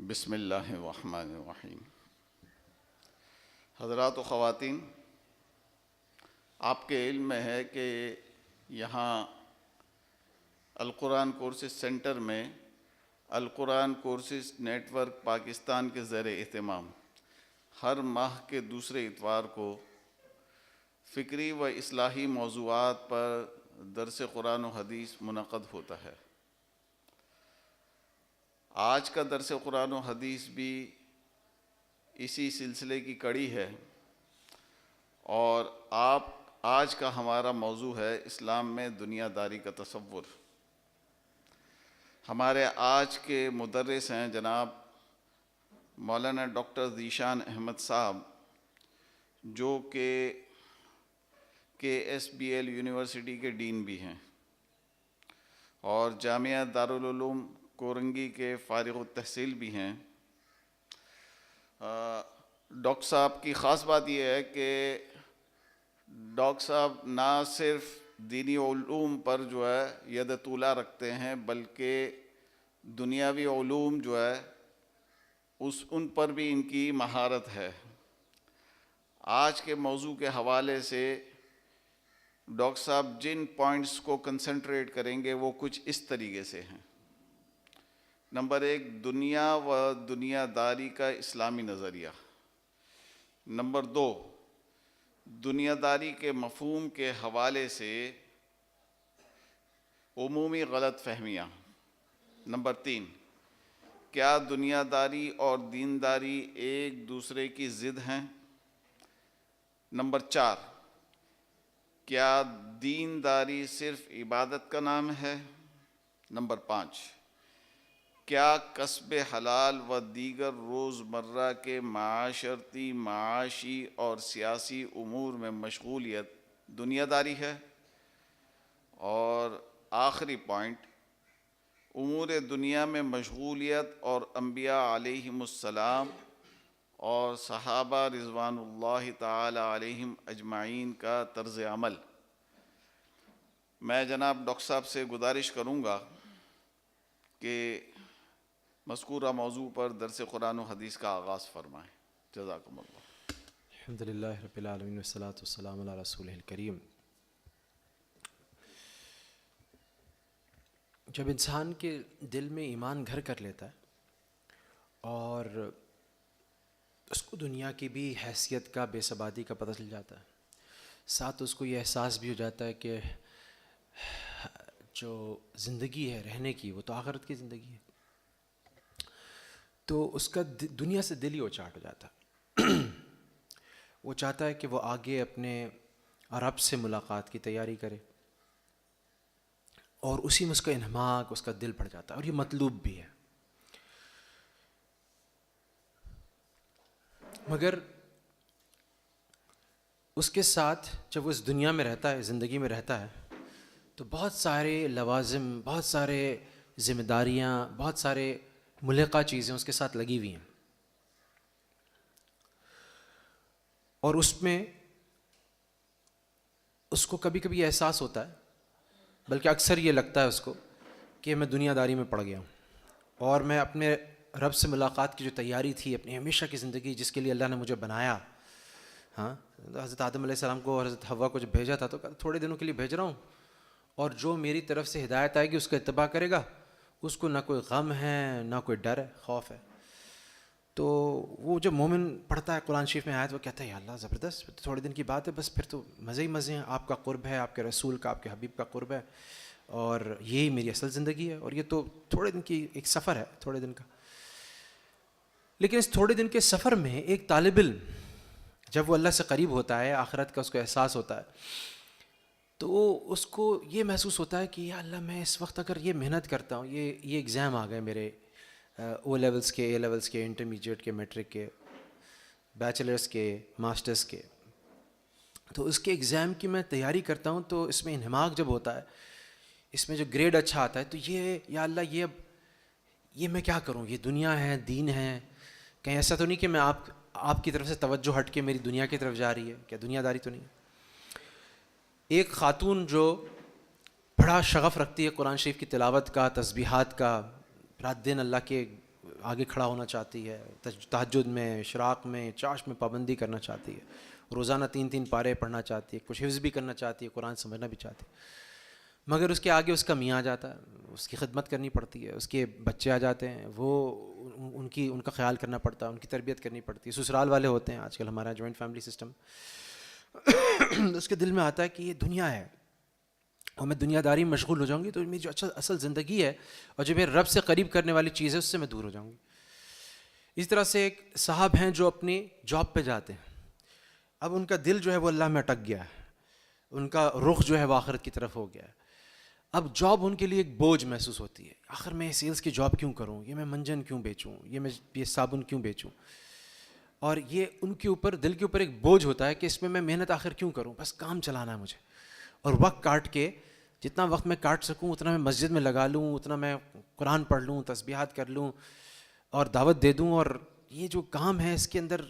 بسم اللہ الرحمن الرحیم۔ حضرات و خواتین، آپ کے علم میں ہے کہ یہاں القرآن کورسز سینٹر میں القرآن کورسز نیٹ ورک پاکستان کے زیر اہتمام ہر ماہ کے دوسرے اتوار کو فکری و اصلاحی موضوعات پر درس قرآن و حدیث منعقد ہوتا ہے۔ آج کا درس قرآن و حدیث بھی اسی سلسلے کی کڑی ہے، اور آج کا ہمارا موضوع ہے اسلام میں دنیا داری کا تصور۔ ہمارے آج کے مدرس ہیں جناب مولانا ڈاکٹر ذیشان احمد صاحب، جو کہ KSBL یونیورسٹی کے ڈین بھی ہیں اور جامعہ دارالعلوم کورنگی کے فارغ التحصیل بھی ہیں۔ ڈاکٹر صاحب کی خاص بات یہ ہے کہ ڈاکٹر صاحب نہ صرف دینی علوم پر جو ہے ید طولہ رکھتے ہیں، بلکہ دنیاوی علوم جو ہے ان پر بھی ان کی مہارت ہے۔ آج کے موضوع کے حوالے سے ڈاکٹر صاحب جن پوائنٹس کو کنسنٹریٹ کریں گے وہ کچھ اس طریقے سے ہیں۔ نمبر 1، دنیا و دنیا داری کا اسلامی نظریہ۔ نمبر 2، دنیا داری کے مفہوم کے حوالے سے عمومی غلط فہمیاں۔ نمبر 3، کیا دنیا داری اور دینداری ایک دوسرے کی ضد ہیں؟ نمبر 4، کیا دینداری صرف عبادت کا نام ہے؟ نمبر 5، کیا کسب حلال و دیگر روزمرہ کے معاشرتی، معاشی اور سیاسی امور میں مشغولیت دنیا داری ہے؟ اور آخری پوائنٹ، امور دنیا میں مشغولیت اور انبیاء علیہم السلام اور صحابہ رضوان اللہ تعالی علیہم اجمعین کا طرز عمل۔ میں جناب ڈاکٹر صاحب سے گزارش کروں گا کہ مذکورہ موضوع پر درس قرآن و حدیث کا آغاز فرمائیں۔ جزاکم اللہ۔ الحمدللہ رب العالمین والصلاة والسلام علی رسولہ الکریم۔ جب انسان کے دل میں ایمان گھر کر لیتا ہے اور اس کو دنیا کی بھی حیثیت کا، بے ثباتی کا پتہ چل جاتا ہے، ساتھ اس کو یہ احساس بھی ہو جاتا ہے کہ جو زندگی ہے رہنے کی وہ تو آخرت کی زندگی ہے، تو اس کا دنیا سے دل ہی اچاٹ ہو جاتا ہے۔ وہ چاہتا ہے کہ وہ آگے اپنے رب سے ملاقات کی تیاری کرے، اور اسی میں اس کا انہماک، اس کا دل پڑ جاتا ہے، اور یہ مطلوب بھی ہے۔ مگر اس کے ساتھ جب وہ اس دنیا میں رہتا ہے، زندگی میں رہتا ہے، تو بہت سارے لوازم، بہت سارے ذمہ داریاں، بہت سارے ملحقہ چیزیں اس کے ساتھ لگی ہوئی ہیں، اور اس میں اس کو کبھی کبھی احساس ہوتا ہے، بلکہ اکثر یہ لگتا ہے اس کو کہ میں دنیا داری میں پڑ گیا ہوں، اور میں اپنے رب سے ملاقات کی جو تیاری تھی، اپنی ہمیشہ کی زندگی جس کے لیے اللہ نے مجھے بنایا، حضرت آدم علیہ السلام کو اور حضرت حوا کو جب بھیجا تھا تو تھوڑے دنوں کے لیے بھیج رہا ہوں، اور جو میری طرف سے ہدایت آئے گی اس کا اتباع کرے گا، اس کو نہ کوئی غم ہے، نہ کوئی ڈر ہے، خوف ہے۔ تو وہ جب مومن پڑھتا ہے قرآن شریف میں آیت، وہ کہتا ہے یا اللہ زبردست، تھوڑے دن کی بات ہے، بس پھر تو مزے ہی مزے ہیں، آپ کا قرب ہے، آپ کے رسول کا، آپ کے حبیب کا قرب ہے، اور یہی میری اصل زندگی ہے، اور یہ تو تھوڑے دن کی ایک سفر ہے، تھوڑے دن کا۔ لیکن اس تھوڑے دن کے سفر میں ایک طالب علم جب وہ اللہ سے قریب ہوتا ہے، آخرت کا اس کو احساس ہوتا ہے، تو اس کو یہ محسوس ہوتا ہے کہ یا اللہ، میں اس وقت اگر یہ محنت کرتا ہوں، یہ ایگزام آ گئے میرے، او لیولز کے، اے لیولز کے، انٹرمیڈیٹ کے، میٹرک کے، بیچلرز کے، ماسٹرز کے، تو اس کے ایگزام کی میں تیاری کرتا ہوں، تو اس میں انہماک جب ہوتا ہے، اس میں جو گریڈ اچھا آتا ہے، تو یہ یا اللہ، یہ میں کیا کروں، یہ دنیا ہے، دین ہے، کہیں ایسا تو نہیں کہ میں آپ کی طرف سے توجہ ہٹ کے میری دنیا کی طرف جا رہی ہے، کیا دنیا داری تو نہیں؟ ایک خاتون جو بڑا شغف رکھتی ہے قرآن شریف کی تلاوت کا، تسبیحات کا، رات دن اللہ کے آگے کھڑا ہونا چاہتی ہے، تہجد میں، اشراق میں، چاش میں پابندی کرنا چاہتی ہے، روزانہ 3 پارے پڑھنا چاہتی ہے، کچھ حفظ بھی کرنا چاہتی ہے، قرآن سمجھنا بھی چاہتی ہے، مگر اس کے آگے اس کا میاں آ جاتا ہے، اس کی خدمت کرنی پڑتی ہے، اس کے بچے آ جاتے ہیں، وہ ان کا خیال کرنا پڑتا ہے، ان کی تربیت کرنی پڑتی ہے، سسرال والے ہوتے ہیں، آج کل ہمارا جوائنٹ فیملی سسٹم، اس کے دل میں آتا ہے کہ یہ دنیا ہے اور میں دنیا داری میں مشغول ہو جاؤں گی تو میری جو اصل زندگی ہے اور جو میرے رب سے قریب کرنے والی چیز ہے اس سے میں دور ہو جاؤں گی. اس طرح سے ایک صاحب ہیں جو اپنی جاب پہ جاتے ہیں، اب ان کا دل جو ہے وہ اللہ میں اٹک گیا ہے، ان کا رخ جو ہے وہ آخرت کی طرف ہو گیا ہے. اب جاب ان کے لیے ایک بوجھ محسوس ہوتی ہے، آخر میں سیلز کی جاب کیوں کروں، یہ میں منجن کیوں بیچوں، یہ صابن کیوں بیچوں، اور یہ ان کے اوپر دل کے اوپر ایک بوجھ ہوتا ہے کہ اس میں محنت آخر کیوں کروں، بس کام چلانا ہے مجھے، اور وقت کاٹ کے جتنا وقت میں کاٹ سکوں اتنا میں مسجد میں لگا لوں، اتنا میں قرآن پڑھ لوں، تسبیحات کر لوں اور دعوت دے دوں، اور یہ جو کام ہے اس کے اندر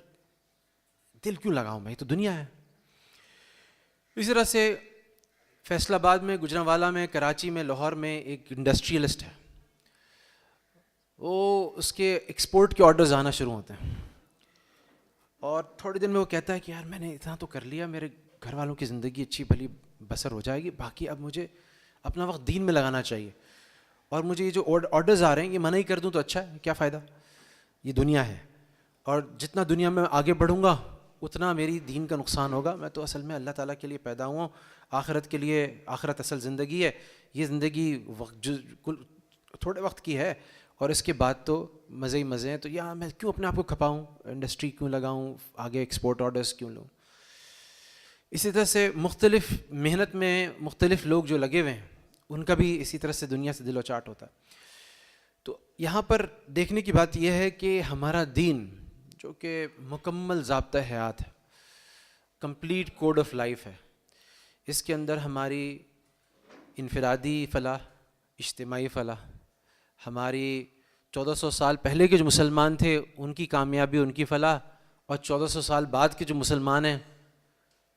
دل کیوں لگاؤں میں، یہ تو دنیا ہے. اسی طرح سے فیصل آباد میں، گجرانوالہ میں، کراچی میں، لاہور میں ایک انڈسٹریلسٹ ہے، وہ اس کے ایکسپورٹ کے آرڈرز آنا شروع ہوتے ہیں اور تھوڑے دن میں وہ کہتا ہے کہ یار میں نے اتنا تو کر لیا، میرے گھر والوں کی زندگی اچھی بھلی بسر ہو جائے گی، باقی اب مجھے اپنا وقت دین میں لگانا چاہیے، اور مجھے یہ جو آرڈرز آ رہے ہیں یہ منع ہی کر دوں تو اچھا ہے، کیا فائدہ، یہ دنیا ہے اور جتنا دنیا میں آگے بڑھوں گا اتنا میری دین کا نقصان ہوگا. میں تو اصل میں اللہ تعالیٰ کے لیے پیدا ہوا ہوں، آخرت کے لیے، آخرت اصل زندگی ہے، یہ زندگی تھوڑے وقت کی ہے اور اس کے بعد تو مزے ہی مزے ہیں، تو یہاں میں کیوں اپنے آپ کو کھپاؤں، انڈسٹری کیوں لگاؤں، آگے ایکسپورٹ آرڈرز کیوں لوں. اسی طرح سے مختلف محنت میں مختلف لوگ جو لگے ہوئے ہیں ان کا بھی اسی طرح سے دنیا سے دل و چاٹ ہوتا ہے. تو یہاں پر دیکھنے کی بات یہ ہے کہ ہمارا دین جو کہ مکمل ضابطہ حیات ہے، کمپلیٹ کوڈ آف لائف ہے، اس کے اندر ہماری انفرادی فلاح، اجتماعی فلاح، ہماری 1400 سال پہلے کے جو مسلمان تھے ان کی کامیابی، ان کی فلاح، اور 1400 سال بعد کے جو مسلمان ہیں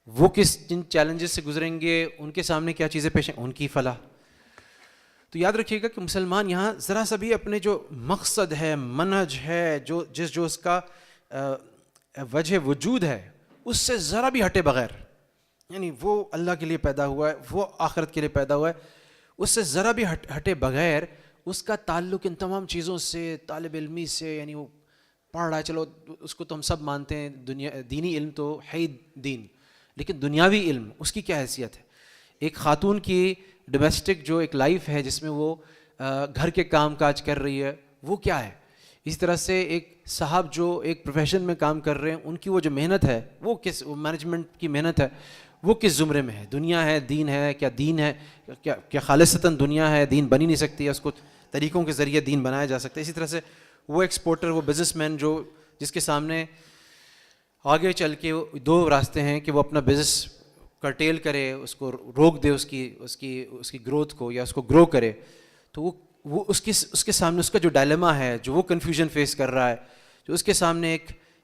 وہ جن چیلنجز سے گزریں گے، ان کے سامنے کیا چیزیں پیش ہیں، ان کی فلاح. تو یاد رکھیے گا کہ مسلمان یہاں ذرا سا بھی اپنے جو مقصد ہے، منہج ہے، جو اس کا وجہ وجود ہے اس سے ذرا بھی ہٹے بغیر، یعنی وہ اللہ کے لیے پیدا ہوا ہے، وہ آخرت کے لیے پیدا ہوا ہے، اس سے ذرا بھی ہٹے بغیر اس کا تعلق ان تمام چیزوں سے، طالب علمی سے، یعنی وہ پڑھ رہا ہے، چلو اس کو تو ہم سب مانتے ہیں، دینی علم تو ہے ہی دین، لیکن دنیاوی علم اس کی کیا حیثیت ہے. ایک خاتون کی ڈومیسٹک جو ایک لائف ہے جس میں وہ گھر کے کام کاج کر رہی ہے وہ کیا ہے. اس طرح سے ایک صاحب جو ایک پروفیشن میں کام کر رہے ہیں ان کی وہ جو محنت ہے وہ کس مینجمنٹ کی محنت ہے وہ کس زمرے میں ہے، دنیا ہے، دین ہے، کیا دین ہے، کیا خالصتاً دنیا ہے، دین بنی نہیں سکتی ہے، اس کو طریقوں کے ذریعے دین بنایا جا سکتا ہے. اسی طرح سے وہ ایکسپورٹر، وہ بزنس مین جس کے سامنے آگے چل کے دو راستے ہیں کہ وہ اپنا بزنس کرٹیل کرے، اس کو روک دے، اس کی گروتھ کو، یا اس کو گرو کرے، تو وہ اس کے سامنے اس کا جو ڈائلیما ہے، جو وہ کنفیوژن فیس کر رہا ہے، جو اس کے سامنے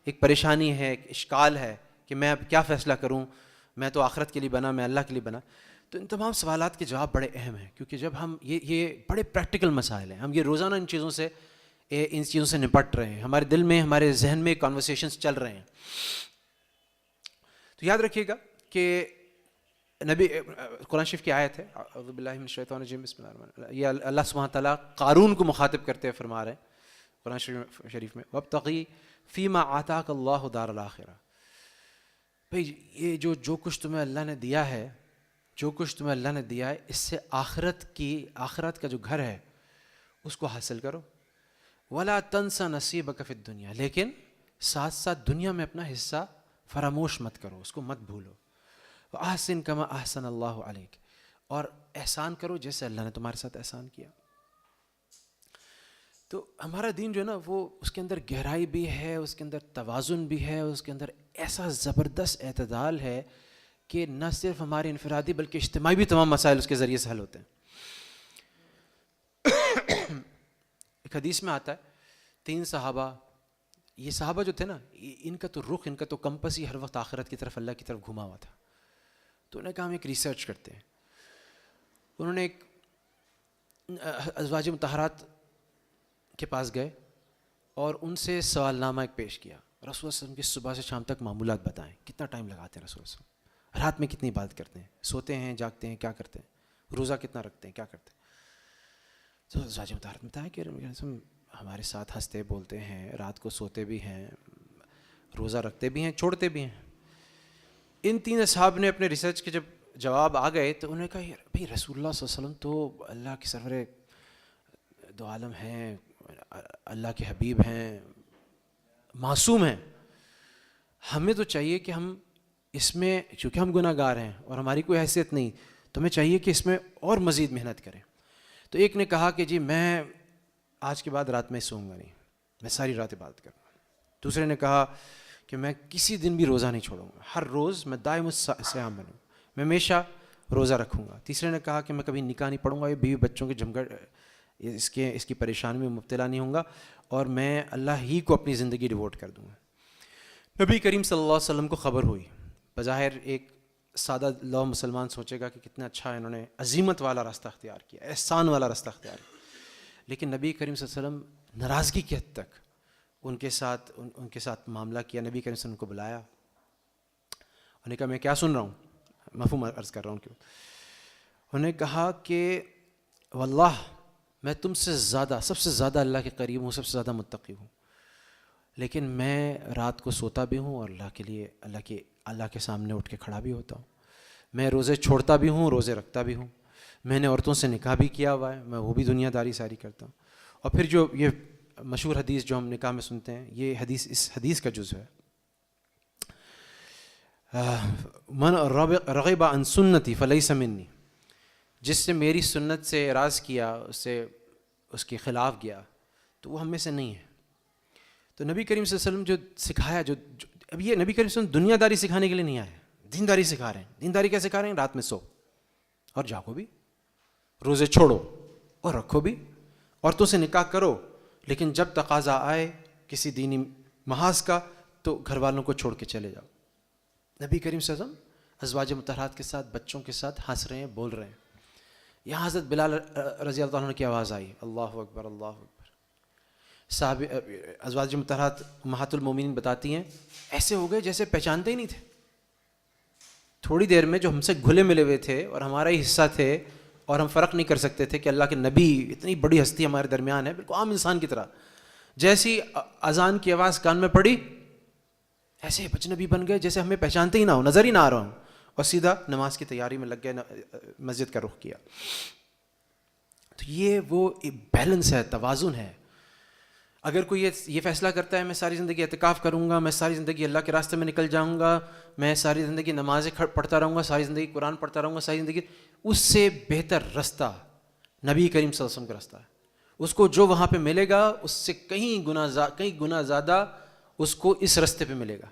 ایک پریشانی ہے، ایک اشکال ہے کہ میں اب کیا فیصلہ کروں، میں تو آخرت کے لیے بنا، میں اللہ کے لیے بنا. تو ان تمام سوالات کے جواب بڑے اہم ہیں، کیونکہ جب ہم یہ بڑے پریکٹیکل مسائل ہیں، ہم یہ روزانہ ان چیزوں سے نپٹ رہے ہیں، ہمارے دل میں، ہمارے ذہن میں کانورسیشنز چل رہے ہیں. تو یاد رکھیے گا کہ نبی قرآن شریف کی آیت ہے، اعوذ باللہ من الشیطان الرجیم، بسم اللہ الرحمن الرحیم، یہ اللہ سبحانہ تعالیٰ قارون کو مخاطب کرتے ہوئے فرما رہے ہیں قرآن شریف میں، وابتغی فیما آتاک اللہ دار الآخرہ. بھئی یہ جو کچھ تمہیں اللہ نے دیا ہے، جو کچھ تمہیں اللہ نے دیا ہے، اس سے آخرت کا جو گھر ہے اس کو حاصل کرو. ولا تنس نصیبک فی الدنیا، لیکن ساتھ ساتھ دنیا میں اپنا حصہ فراموش مت کرو، اس کو مت بھولو. احسن کما احسن اللہ علیک، اور احسان کرو جیسے اللہ نے تمہارے ساتھ احسان کیا. تو ہمارا دین جو ہے نا وہ اس کے اندر گہرائی بھی ہے، اس کے اندر توازن بھی ہے، اس کے اندر ایسا زبردست اعتدال ہے کہ نہ صرف ہمارے انفرادی بلکہ اجتماعی بھی تمام مسائل اس کے ذریعے سے حل ہوتے ہیں. ایک حدیث میں آتا ہے 3 صحابہ، یہ صحابہ جو تھے نا ان کا تو رخ، ان کا تو کمپس ہی ہر وقت آخرت کی طرف، اللہ کی طرف گھما ہوا تھا. تو انہوں نے کہا ہم ایک ریسرچ کرتے ہیں. انہوں نے ایک ازواج مطہرات کے پاس گئے اور ان سے سوال نامہ ایک پیش کیا، رسول صلی اللہ علیہ وسلم کی صبح سے شام تک معمولات بتائیں، کتنا ٹائم لگاتے ہیں رسول اللہ علیہ وسلم، رات میں کتنی عبادت کرتے ہیں، سوتے ہیں جاگتے ہیں کیا کرتے ہیں، روزہ کتنا رکھتے ہیں کیا کرتے ہیں. تو ازواج مطہرات میں بتایا کہ ہمارے ساتھ ہنستے بولتے ہیں، رات کو سوتے بھی ہیں، روزہ رکھتے بھی ہیں، چھوڑتے بھی ہیں. ان تین اصحاب نے اپنے ریسرچ کے جب جواب آ گئے تو انہوں نے کہا یار بھائی رسول اللہ صلی اللہ علیہ وسلم تو اللہ کے سرور دو عالم ہیں، اللہ کے حبیب ہیں، معصوم ہیں، ہمیں تو چاہیے کہ ہم اس میں، چونکہ ہم گناہ گار ہیں اور ہماری کوئی حیثیت نہیں، تو ہمیں چاہیے کہ اس میں اور مزید محنت کریں. تو ایک نے کہا کہ جی میں آج کے بعد رات میں سوؤں گا نہیں، میں ساری رات عبادت کروں گا. دوسرے نے کہا کہ میں کسی دن بھی روزہ نہیں چھوڑوں گا، ہر روز میں دائم الصیام بنوں، میں ہمیشہ روزہ رکھوں گا. تیسرے نے کہا کہ میں کبھی نکاح نہیں پڑھوں گا، یہ بیوی بچوں کے جھمگٹ اس کی پریشانی میں مبتلا نہیں ہوں گا، اور میں اللہ ہی کو اپنی زندگی ڈیووٹ کر دوں گا. نبی کریم صلی اللہ علیہ وسلم کو خبر ہوئی. بظاہر ایک سادہ لو مسلمان سوچے گا کہ کتنا اچھا انہوں نے عزیمت والا راستہ اختیار کیا، احسان والا راستہ اختیار کیا، لیکن نبی کریم صلی اللہ علیہ وسلم ناراضگی کی حد تک ان کے ساتھ معاملہ کیا. نبی کریم صلی اللہ علیہ وسلم کو بلایا، انہوں نے کہا میں کیا سن رہا ہوں، مفہوم عرض کر رہا ہوں کیوں. انہوں نے کہا کہ واللہ میں تم سے زیادہ، سب سے زیادہ اللہ کے قریب ہوں، سب سے زیادہ متقی ہوں، لیکن میں رات کو سوتا بھی ہوں اور اللہ کے سامنے اٹھ کے کھڑا بھی ہوتا ہوں. میں روزے چھوڑتا بھی ہوں، روزے رکھتا بھی ہوں، میں نے عورتوں سے نکاح بھی کیا ہوا ہے، میں وہ بھی دنیا داری ساری کرتا ہوں. اور پھر جو یہ مشہور حدیث جو ہم نکاح میں سنتے ہیں، یہ حدیث اس حدیث کا جزو ہے، من رغب عن سنتی فلیس منی، جس نے میری سنت سے اعراض کیا، اس کے خلاف گیا، تو وہ ہم میں سے نہیں ہے. تو نبی کریم صلی اللہ علیہ وسلم جو سکھایا، اب یہ نبی کریم صلی اللہ علیہ وسلم دنیا داری سکھانے کے لیے نہیں آئے، دینداری سکھا رہے ہیں. دینداری کیا سکھا رہے ہیں؟ رات میں سو اور جاگو بھی، روزے چھوڑو اور رکھو بھی، عورتوں سے نکاح کرو، لیکن جب تقاضا آئے کسی دینی محاذ کا تو گھر والوں کو چھوڑ کے چلے جاؤ. نبی کریم صلی اللہ علیہ وسلم ازواج مطہرات کے ساتھ، بچوں کے ساتھ ہنس رہے ہیں، بول رہے ہیں. یہاں حضرت بلال رضی اللہ عنہ کی آواز آئی، اللہ اکبر اللہ اکبر. صاحب ازواج مطہرات امہات المومنین بتاتی ہیں ایسے ہو گئے جیسے پہچانتے ہی نہیں تھے. تھوڑی دیر میں جو ہم سے گھلے ملے ہوئے تھے اور ہمارا ہی حصہ تھے، اور ہم فرق نہیں کر سکتے تھے کہ اللہ کے نبی اتنی بڑی ہستی ہمارے درمیان ہے، بالکل عام انسان کی طرح، جیسی اذان کی آواز کان میں پڑی ایسے اجنبی بن گئے، جیسے ہمیں پہچانتے ہی نہ ہو، نظر ہی نہ آ رہا ہوں، اور سیدھا نماز کی تیاری میں لگ گئے، مسجد کا رخ کیا. تو یہ وہ بیلنس ہے، توازن ہے. اگر کوئی یہ فیصلہ کرتا ہے میں ساری زندگی اعتکاف کروں گا، میں ساری زندگی اللہ کے راستے میں نکل جاؤں گا، میں ساری زندگی نمازیں پڑھتا رہوں گا، ساری زندگی قرآن پڑھتا رہوں گا، ساری زندگی، اس سے بہتر رستہ نبی کریم صلی اللہ علیہ وسلم کا رستہ ہے. اس کو جو وہاں پہ ملے گا اس سے کہیں گنا زیادہ اس کو اس رستے پہ ملے گا.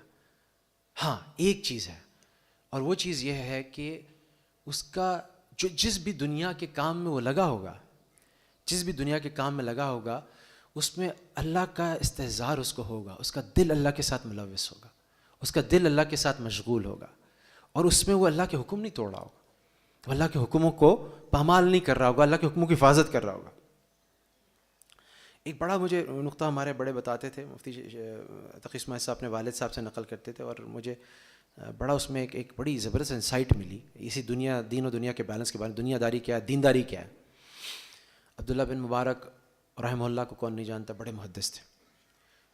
ہاں ایک چیز ہے، اور وہ چیز یہ ہے کہ اس کا جس بھی دنیا کے کام میں وہ لگا ہوگا، جس بھی دنیا کے کام میں لگا ہوگا، اس میں اللہ کا استحضار اس کو ہوگا، اس کا دل اللہ کے ساتھ ملوث ہوگا، اس کا دل اللہ کے ساتھ مشغول ہوگا، اور اس میں وہ اللہ کے حکم نہیں توڑ رہا ہوگا، وہ اللہ کے حکموں کو پامال نہیں کر رہا ہوگا، اللہ کے حکموں کی حفاظت کر رہا ہوگا. ایک بڑا مجھے نقطہ ہمارے بڑے بتاتے تھے، مفتی تقی اسماعیل صاحب اپنے والد صاحب سے نقل کرتے تھے، اور مجھے بڑا اس میں ایک بڑی زبردست انسائٹ ملی اسی دین و دنیا کے بیلنس کے بارے میں. دنیا داری کیا ہے، دینداری کیا ہے. عبداللہ بن مبارک رحمہ اللہ کو کون نہیں جانتا، بڑے محدث تھے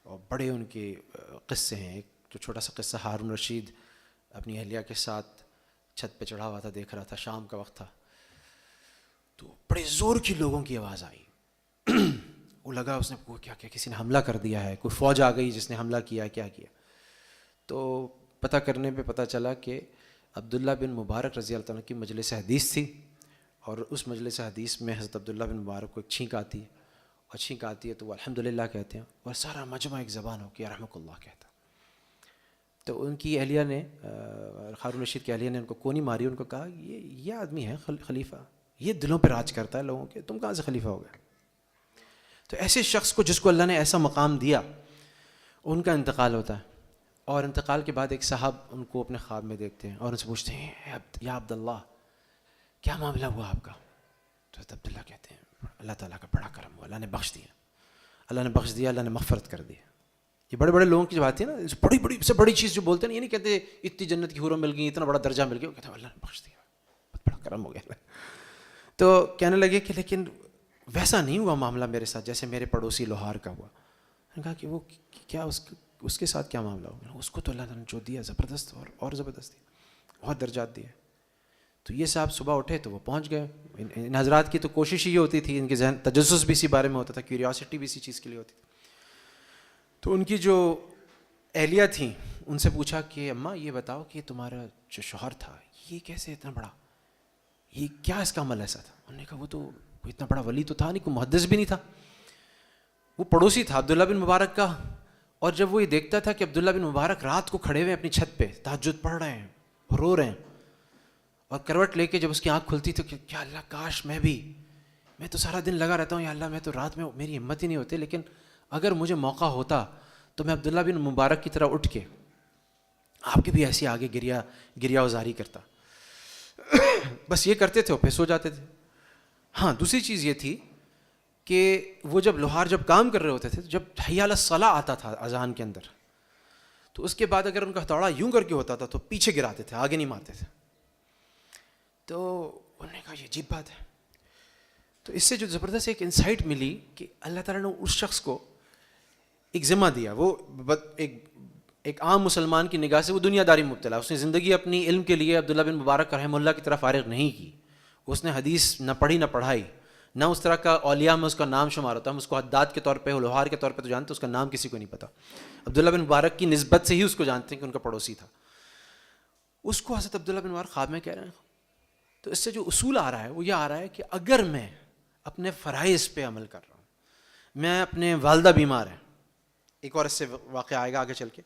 اور بڑے ان کے قصے ہیں. ایک جو چھوٹا سا قصہ، ہارون رشید اپنی اہلیہ کے ساتھ چھت پہ چڑھا ہوا تھا، دیکھ رہا تھا، شام کا وقت تھا، تو بڑے زور کی لوگوں کی آواز آئی. وہ لگا اس نے کیا کسی نے حملہ کر دیا ہے، کوئی فوج آ گئی جس نے حملہ کیا، کیا کیا. تو پتہ کرنے پہ پتہ چلا کہ عبداللہ بن مبارک رضی اللہ عنہ کی مجلس حدیث تھی، اور اس مجلس حدیث میں حضرت عبداللہ بن مبارک کو ایک چھینک آتی ہے، اور چھینک آتی ہے تو وہ الحمدللہ کہتے ہیں، اور سارا مجمع ایک زبان ہو کے رحمک اللہ کہتا. تو ان کی اہلیہ نے، ہارون رشید کی اہلیہ نے ان کو کونی ماری، ان کو کہا یہ آدمی ہے خلیفہ، یہ دلوں پہ راج کرتا ہے لوگوں کے، تم کہاں سے خلیفہ ہو گئے. تو ایسے شخص کو جس کو اللہ نے ایسا مقام دیا، ان کا انتقال ہوتا ہے، اور انتقال کے بعد ایک صاحب ان کو اپنے خواب میں دیکھتے ہیں اور ان سے پوچھتے ہیں یا عبداللہ کیا معاملہ ہوا آپ کا. تو عبداللہ کہتے ہیں اللہ تعالیٰ کا بڑا کرم ہوا، اللہ نے بخش دیا. اللہ نے بخش دیا, اللہ نے مغفرت کر دی. یہ بڑے بڑے لوگوں کی جو بات ہے نا, بڑی بڑی سے بڑی چیز جو بولتے ہیں, یہ نہیں کہتے اتنی جنت کی حوریں مل گئی, اتنا بڑا درجہ مل گیا, وہ کہتے ہیں اللہ نے بخش دیا, بہت بڑا کرم ہو گیا. تو کہنے لگے کہ لیکن ویسا نہیں ہوا معاملہ میرے ساتھ جیسے میرے پڑوسی لوہار کا ہوا. میں نے کہا کہ وہ کیا اس کے ساتھ کیا معاملہ ہوا؟ اس کو تو اللہ نے جو دیا زبردست, اور زبردست دیا, بہت درجات دیے. تو یہ صاحب صبح اٹھے تو وہ پہنچ گئے. ان حضرات کی تو کوشش ہی ہوتی تھی, ان کے ذہن تجسس بھی اسی بارے میں ہوتا تھا, کیوریاسٹی بھی اسی چیز کے لیے ہوتی تھی. تو ان کی جو اہلیہ تھیں ان سے پوچھا کہ اماں یہ بتاؤ کہ تمہارا جو شوہر تھا یہ کیسے اتنا بڑا, یہ کیا اس کا عمل ایسا تھا؟ انہوں نے کہا وہ تو اتنا بڑا ولی تو تھا نہیں, کوئی محدث بھی نہیں تھا, وہ پڑوسی تھا عبداللہ بن مبارک کا. اور جب وہ یہ دیکھتا تھا کہ عبداللہ بن مبارک رات کو کھڑے ہوئے اپنی چھت پہ تہجد پڑھ رہے ہیں, رو رہے ہیں, اور کروٹ لے کے جب اس کی آنکھ کھلتی تو کیا اللہ کاش میں تو سارا دن لگا رہتا ہوں یا اللہ میں تو رات میں میری ہمت ہی نہیں ہوتی, لیکن اگر مجھے موقع ہوتا تو میں عبداللہ بن مبارک کی طرح اٹھ کے آپ کے بھی ایسی آگے گریا وزاری کرتا. بس یہ کرتے تھے اور پھر سو جاتے تھے. ہاں دوسری چیز یہ تھی کہ وہ جب لوہار جب کام کر رہے ہوتے تھے, جب حی علی الصلاۃ آتا تھا اذان کے اندر, تو اس کے بعد اگر ان کا ہتھوڑا یوں کر کے ہوتا تھا تو پیچھے گراتے تھے, آگے نہیں مارتے تھے. تو انہوں نے کہا یہ عجیب بات ہے. تو اس سے جو زبردست ایک انسائٹ ملی کہ اللہ تعالیٰ نے اس شخص کو ایک ذمہ دیا. وہ ایک عام مسلمان کی نگاہ سے وہ دنیا داری مبتلا, اس نے زندگی اپنی علم کے لیے عبداللہ بن مبارک رحمہ اللہ کی طرف فارغ نہیں کی. اس نے حدیث نہ پڑھی نہ پڑھائی, نہ اس طرح کا اولیاء میں اس کا نام شمار ہوتا. ہم اس کو حداد کے طور پہ, لوہار کے طور پہ تو جانتے, اس کا نام کسی کو نہیں پتا. عبداللہ بن مبارک کی نسبت سے ہی اس کو جانتے ہیں کہ ان کا پڑوسی تھا. اس کو حضرت عبداللہ بن مبارک خواب میں کہہ رہے ہیں. تو اس سے جو اصول آ رہا ہے وہ یہ آ رہا ہے کہ اگر میں اپنے فرائض پہ عمل کر رہا ہوں, میں اپنے والدہ بیمار ہیں, ایک اور اس سے واقعہ آئے گا آگے چل کے,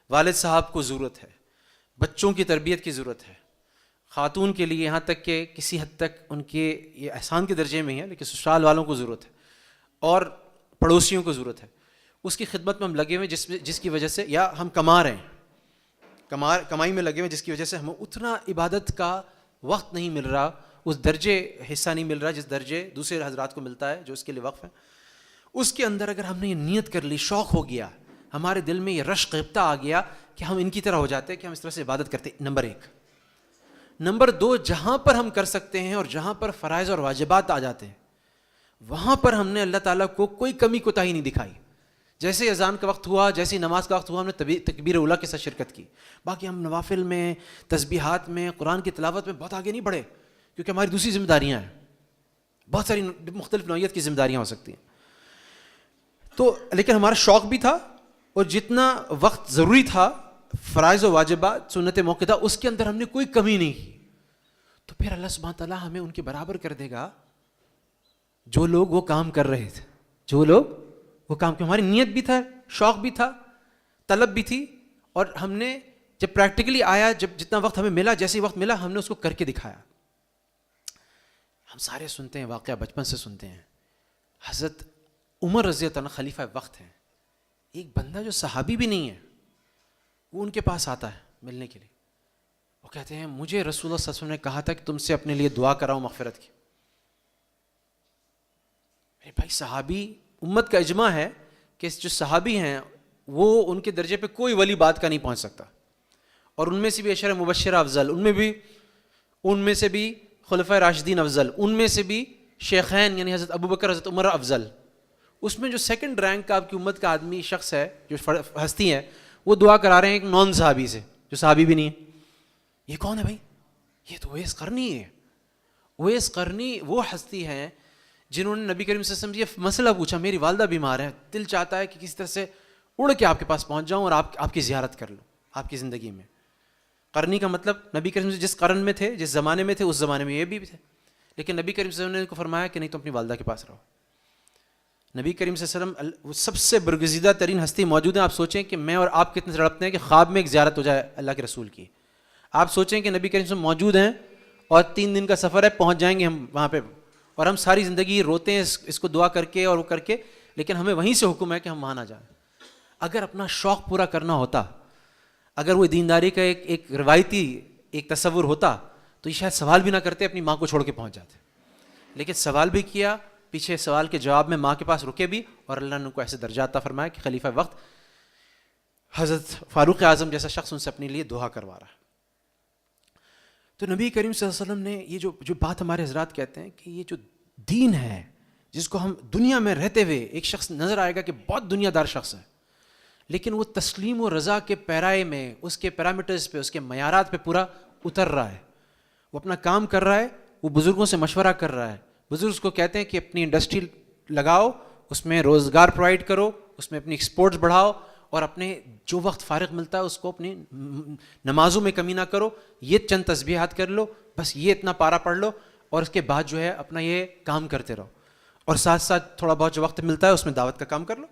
والد صاحب کو ضرورت ہے, بچوں کی تربیت کی ضرورت ہے, خاتون کے لیے یہاں تک کہ کسی حد تک ان کے یہ احسان کے درجے میں ہی ہے, لیکن سسرال والوں کو ضرورت ہے, اور پڑوسیوں کو ضرورت ہے, اس کی خدمت میں ہم لگے ہوئے جس کی وجہ سے, یا ہم کما رہے ہیں, کمائی میں لگے ہوئے جس کی وجہ سے ہمیں اتنا عبادت کا وقت نہیں مل رہا, اس درجے حصہ نہیں مل رہا جس درجے دوسرے حضرات کو ملتا ہے جو اس کے لیے وقف ہے. اس کے اندر اگر ہم نے یہ نیت کر لی, شوق ہو گیا, ہمارے دل میں یہ رشق غبطہ آ گیا کہ ہم ان کی طرح ہو جاتے ہیں کہ ہم اس طرح سے عبادت کرتے. نمبر 1. نمبر 2, جہاں پر ہم کر سکتے ہیں اور جہاں پر فرائض اور واجبات آ جاتے ہیں وہاں پر ہم نے اللہ تعالیٰ کو کوئی کمی کوتاہی نہیں دکھائی. جیسے اذان کا وقت ہوا, جیسے نماز کا وقت ہوا, ہم نے تکبیر اولیٰ کے ساتھ شرکت کی. باقی ہم نوافل میں, تسبیحات میں, قرآن کی تلاوت میں بہت آگے نہیں بڑھے, کیونکہ ہماری دوسری ذمہ داریاں ہیں, بہت ساری مختلف نوعیت کی ذمہ داریاں ہو سکتی ہیں. تو لیکن ہمارا شوق بھی تھا, اور جتنا وقت ضروری تھا فرائض و واجبات سنت موقعہ اس کے اندر ہم نے کوئی کمی نہیں کی. تو پھر اللہ سبحانہ تعالیٰ ہمیں ان کے برابر کر دے گا جو لوگ وہ کام کر رہے تھے, جو لوگ وہ کام کی ہماری نیت بھی تھا, شوق بھی تھا, طلب بھی تھی, اور ہم نے جب پریکٹیکلی آیا, جب جتنا وقت ہمیں ملا, جیسے وقت ملا ہم نے اس کو کر کے دکھایا. ہم سارے سنتے ہیں واقعہ, بچپن سے سنتے ہیں. حضرت عمر رضی اللہ عنہ خلیفہ وقت ہیں, ایک بندہ جو صحابی بھی نہیں ہے وہ ان کے پاس آتا ہے ملنے کے لیے. وہ کہتے ہیں مجھے رسول اللہ صلی اللہ علیہ وسلم نے کہا تھا کہ تم سے اپنے لیے دعا کراؤں مغفرت کی. میرے بھائی صحابی, امت کا اجماع ہے کہ جو صحابی ہیں وہ ان کے درجے پہ کوئی ولی بات کا نہیں پہنچ سکتا, اور ان میں سے بھی عشرہ مبشرہ افضل, ان میں سے بھی خلفائے راشدین افضل, ان میں سے بھی شیخین یعنی حضرت ابوبکر حضرت عمر افضل. اس میں جو سیکنڈ رینک کا آپ کی امت کا آدمی شخص ہے, جو ہستی ہے, وہ دعا کرا رہے ہیں ایک نان صحابی سے جو صحابی بھی نہیں ہے. یہ کون ہے بھائی؟ یہ تو اویس قرنی ہے. اویس قرنی وہ ہستی ہیں جنہوں نے نبی کریم صلی اللہ علیہ وسلم سے یہ مسئلہ پوچھا, میری والدہ بیمار ہے, دل چاہتا ہے کہ کسی طرح سے اڑ کے آپ کے پاس پہنچ جاؤں اور آپ کی زیارت کر لوں آپ کی زندگی میں. قرنی کا مطلب نبی کریم سے جس قرن میں تھے, جس زمانے میں تھے, اس زمانے میں یہ بھی تھے. لیکن نبی کریم صلی اللہ علیہ وسلم نے کو فرمایا کہ نہیں, تم اپنی والدہ کے پاس رہو. نبی کریم صلی اللہ علیہ وسلم وہ سب سے برگزیدہ ترین ہستی موجود ہیں. آپ سوچیں کہ میں اور آپ کتنے تڑپتے ہیں کہ خواب میں ایک زیارت ہو جائے اللہ کے رسول کی. آپ سوچیں کہ نبی کریم صلی اللہ علیہ وسلم موجود ہیں اور 3 دن کا سفر ہے, پہنچ جائیں گے ہم وہاں پہ, اور ہم ساری زندگی روتے ہیں اس کو دعا کر کے اور وہ کر کے, لیکن ہمیں وہیں سے حکم ہے کہ ہم وہاں نہ جائیں. اگر اپنا شوق پورا کرنا ہوتا, اگر وہ دینداری کا ایک روایتی ایک تصور ہوتا تو یہ شاید سوال بھی نہ کرتے, اپنی ماں کو چھوڑ کے پہنچ جاتے. لیکن سوال بھی کیا, پیچھے سوال کے جواب میں ماں کے پاس رکے بھی, اور اللہ نے ان کو ایسے درجہ عطا فرمایا کہ خلیفہ وقت حضرت فاروق اعظم جیسا شخص ان سے اپنے لیے دعا کروا رہا ہے. تو نبی کریم صلی اللہ علیہ وسلم نے یہ جو بات ہمارے حضرات کہتے ہیں کہ یہ جو دین ہے جس کو ہم دنیا میں رہتے ہوئے ایک شخص نظر آئے گا کہ بہت دنیا دار شخص ہے, لیکن وہ تسلیم و رضا کے پیرائے میں, اس کے پیرامیٹرز پہ, اس کے معیارات پہ پورا اتر رہا ہے. وہ اپنا کام کر رہا ہے, وہ بزرگوں سے مشورہ کر رہا ہے. بزرگ اس کو کہتے ہیں کہ اپنی انڈسٹری لگاؤ, اس میں روزگار پرووائڈ کرو, اس میں اپنی ایکسپورٹس بڑھاؤ, اور اپنے جو وقت فارغ ملتا ہے اس کو اپنی نمازوں میں کمی نہ کرو, یہ چند تسبیحات کر لو, بس یہ اتنا پارا پڑھ لو, اور اس کے بعد جو ہے اپنا یہ کام کرتے رہو, اور ساتھ ساتھ تھوڑا بہت جو وقت ملتا ہے اس میں دعوت کا کام کر لو.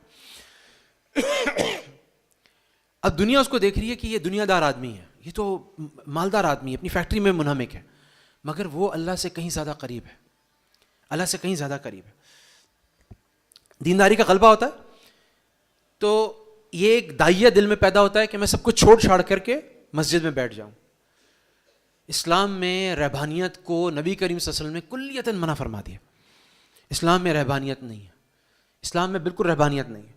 اب دنیا اس کو دیکھ رہی ہے کہ یہ دنیا دار آدمی ہے, یہ تو مالدار آدمی ہے, اپنی فیکٹری میں منہمک ہے, مگر وہ اللہ سے کہیں زیادہ قریب ہے, اللہ سے کہیں زیادہ قریب ہے. دینداری کا غلبہ ہوتا ہے تو یہ ایک داعیہ دل میں پیدا ہوتا ہے کہ میں سب کچھ چھوڑ چھاڑ کر کے مسجد میں بیٹھ جاؤں. اسلام میں رہبانیت کو نبی کریم صلی اللہ علیہ وسلم نے کلیتاً منع فرما دیا. اسلام میں رہبانیت نہیں ہے, اسلام میں بالکل رہبانیت نہیں ہے.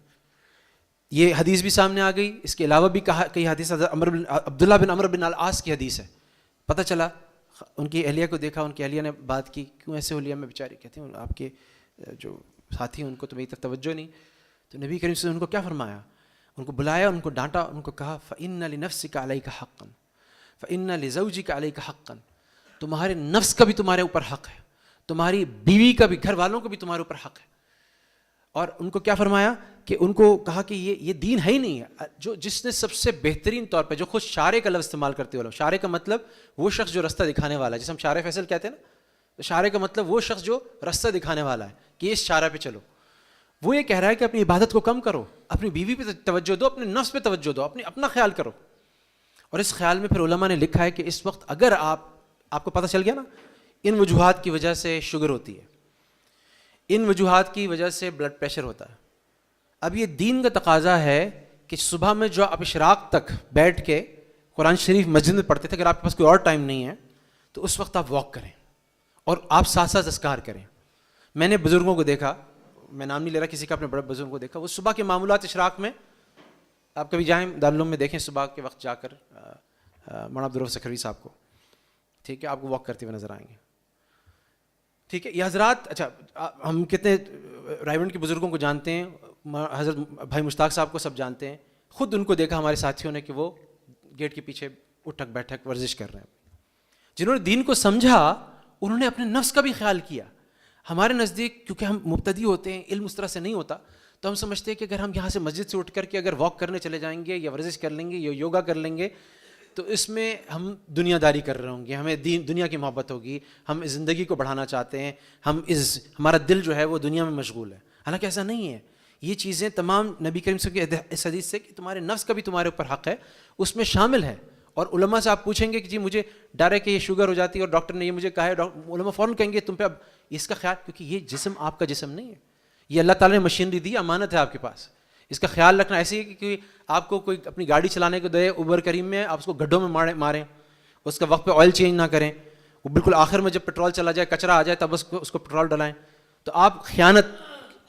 یہ حدیث بھی سامنے آ گئی, اس کے علاوہ بھی کہا کئی حدیث, عبداللہ بن عمرو بن العاص کی حدیث ہے. پتہ چلا ان کی اہلیہ کو دیکھا, ان کی اہلیہ نے بات کی, کیوں ایسے ہو لیا, میں بیچاری کہتی ہوں آپ کے جو ساتھی ہیں ان کو تو میری طرف توجہ نہیں. تو نبی کریم صلی اللہ علیہ وسلم نے ان کو کیا فرمایا, ان کو بلایا, ان کو ڈانٹا, ان کو کہا فَإِنَّ لِنَفْسِكَ عَلَيْكَ حَقًّا فَإِنَّ لِزَوْجِكَ عَلَيْكَ حَقًّا, تمہارے نفس کا بھی تمہارے اوپر حق ہے, تمہاری بیوی کا بھی, گھر والوں کو بھی تمہارے اوپر حق ہے. اور ان کو کیا فرمایا کہ ان کو کہا کہ یہ دین ہے ہی نہیں ہے. جس نے سب سے بہترین طور پہ, جو خود شارع کا لفظ استعمال کرتے ہو, شارع کا مطلب وہ شخص جو رستہ دکھانے والا ہے, جسے ہم شارع فیصل کہتے ہیں نا, تو شارع کا مطلب وہ شخص جو رستہ دکھانے والا ہے کہ اس شارع پہ چلو. وہ یہ کہہ رہا ہے کہ اپنی عبادت کو کم کرو, اپنی بیوی پہ توجہ دو, اپنے نفس پہ توجہ دو, اپنا خیال کرو. اور اس خیال میں پھر علماء نے لکھا ہے کہ اس وقت اگر آپ کو پتہ چل گیا نا, ان وجوہات کی وجہ سے شوگر ہوتی ہے, ان وجوہات کی وجہ سے بلڈ پریشر ہوتا ہے. اب یہ دین کا تقاضا ہے کہ صبح میں جو آپ اشراق تک بیٹھ کے قرآن شریف مسجد میں پڑھتے تھے, اگر آپ کے پاس کوئی اور ٹائم نہیں ہے تو اس وقت آپ واک کریں اور آپ ساتھ ساتھ اذکار کریں. میں نے بزرگوں کو دیکھا, میں نام نہیں لے رہا کسی کا, اپنے بڑے بزرگوں کو دیکھا, وہ صبح کے معمولات اشراق میں, آپ کبھی جائیں دارالعلوم میں دیکھیں صبح کے وقت جا کر مولانا عبدالرؤف سکھروی صاحب کو, ٹھیک ہے, آپ کو واک کرتے ہوئے نظر آئیں گے. ٹھیک ہے, یہ حضرات, اچھا ہم کتنے رائیونڈ کے بزرگوں کو جانتے ہیں, حضرت بھائی مشتاق صاحب کو سب جانتے ہیں, خود ان کو دیکھا ہمارے ساتھیوں نے کہ وہ گیٹ کے پیچھے اٹھک بیٹھک ورزش کر رہے ہیں. جنہوں نے دین کو سمجھا انہوں نے اپنے نفس کا بھی خیال کیا. ہمارے نزدیک کیونکہ ہم مبتدی ہوتے ہیں, علم اس طرح سے نہیں ہوتا, تو ہم سمجھتے ہیں کہ اگر ہم یہاں سے مسجد سے اٹھ کر کے اگر واک کرنے چلے جائیں گے یا ورزش کر لیں گے یا یوگا کر لیں گے تو اس میں ہم دنیا داری کر رہے ہوں گے, ہمیں دنیا کی محبت ہوگی, ہم اس زندگی کو بڑھانا چاہتے ہیں, ہمارا دل جو ہے وہ دنیا میں مشغول ہے. حالانکہ ایسا نہیں ہے. یہ چیزیں تمام نبی کریم صلی اللہ علیہ وسلم کی اس حدیث سے کہ تمہارے نفس کا بھی تمہارے اوپر حق ہے, اس میں شامل ہے. اور علماء سے آپ پوچھیں گے کہ جی مجھے ڈر ہے کہ یہ شوگر ہو جاتی ہے اور ڈاکٹر نے یہ مجھے کہا ہے, علماء فوراً کہیں گے تم پہ اب اس کا خیال, کیونکہ یہ جسم آپ کا جسم نہیں ہے, یہ اللہ تعالیٰ نے مشینری دی, امانت ہے آپ کے پاس, اس کا خیال رکھنا. ایسے ہی کہ آپ کو کوئی اپنی گاڑی چلانے کو دے اوبر کریم میں, آپ اس کو گڈھوں میں ماریں, اس کا وقت پہ آئل چینج نہ کریں, وہ بالکل آخر میں جب پیٹرول چلا جائے, کچرا آ جائے, تب اس کو پیٹرول ڈلائیں, تو آپ خیانت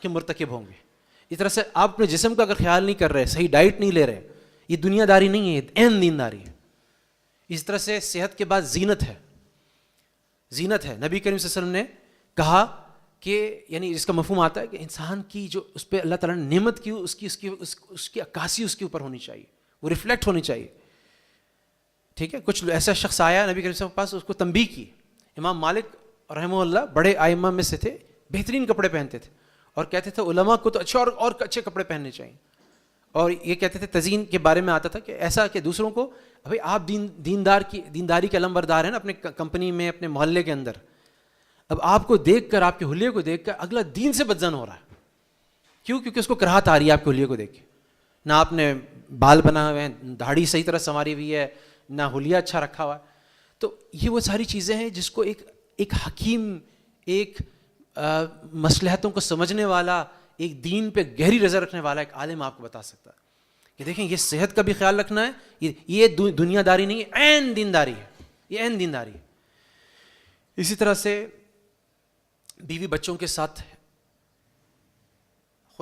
کے مرتکب ہوں گے. اس طرح سے آپ اپنے جسم کا اگر خیال نہیں کر رہے, صحیح ڈائٹ نہیں لے رہے, یہ دنیا داری نہیں ہے, یہ عین دینداری ہے. اس طرح سے صحت کے بعد زینت ہے, زینت ہے. نبی کریم صلی اللہ علیہ وسلم نے کہا کہ یعنی اس کا مفہوم آتا ہے کہ انسان کی جو اس پہ اللہ تعالیٰ نے نعمت کی اس کی عکاسی اس کے اوپر ہونی چاہیے, وہ ریفلیکٹ ہونی چاہیے. ٹھیک ہے, کچھ ایسا شخص آیا نبی کریم صلی اللہ علیہ وسلم کے پاس, اس کو تنبیہ کی. امام مالک رحمہ اللہ بڑے ائمہ میں سے تھے, بہترین کپڑے پہنتے تھے اور کہتے تھے علماء کو تو اچھے اور اچھے کپڑے پہننے چاہیے. اور یہ کہتے تھے تزئین کے بارے میں آتا تھا کہ ایسا کہ دوسروں کو, بھائی آپ دینداری کے علمبردار ہیں نا اپنے کمپنی میں, اپنے محلے کے اندر, اب آپ کو دیکھ کر, آپ کے حلیے کو دیکھ کر اگلا دین سے بدزن ہو رہا ہے. کیوں؟ کیونکہ اس کو کراہت آ رہی ہے آپ کے حلیے کو دیکھ کے. نہ آپ نے بال بنا ہوئے ہیں, داڑھی صحیح طرح سنواری ہوئی ہے, نہ حلیہ اچھا رکھا ہوا ہے. تو یہ وہ ساری چیزیں ہیں جس کو ایک حکیم, ایک مصلحتوں کو سمجھنے والا, ایک دین پہ گہری نظر رکھنے والا ایک عالم آپ کو بتا سکتا ہے کہ دیکھیں یہ صحت کا بھی خیال رکھنا ہے, یہ دنیا داری نہیں ہے, عین دینداری ہے, یہ عین دینداری ہے. اسی طرح سے بیوی بچوں کے ساتھ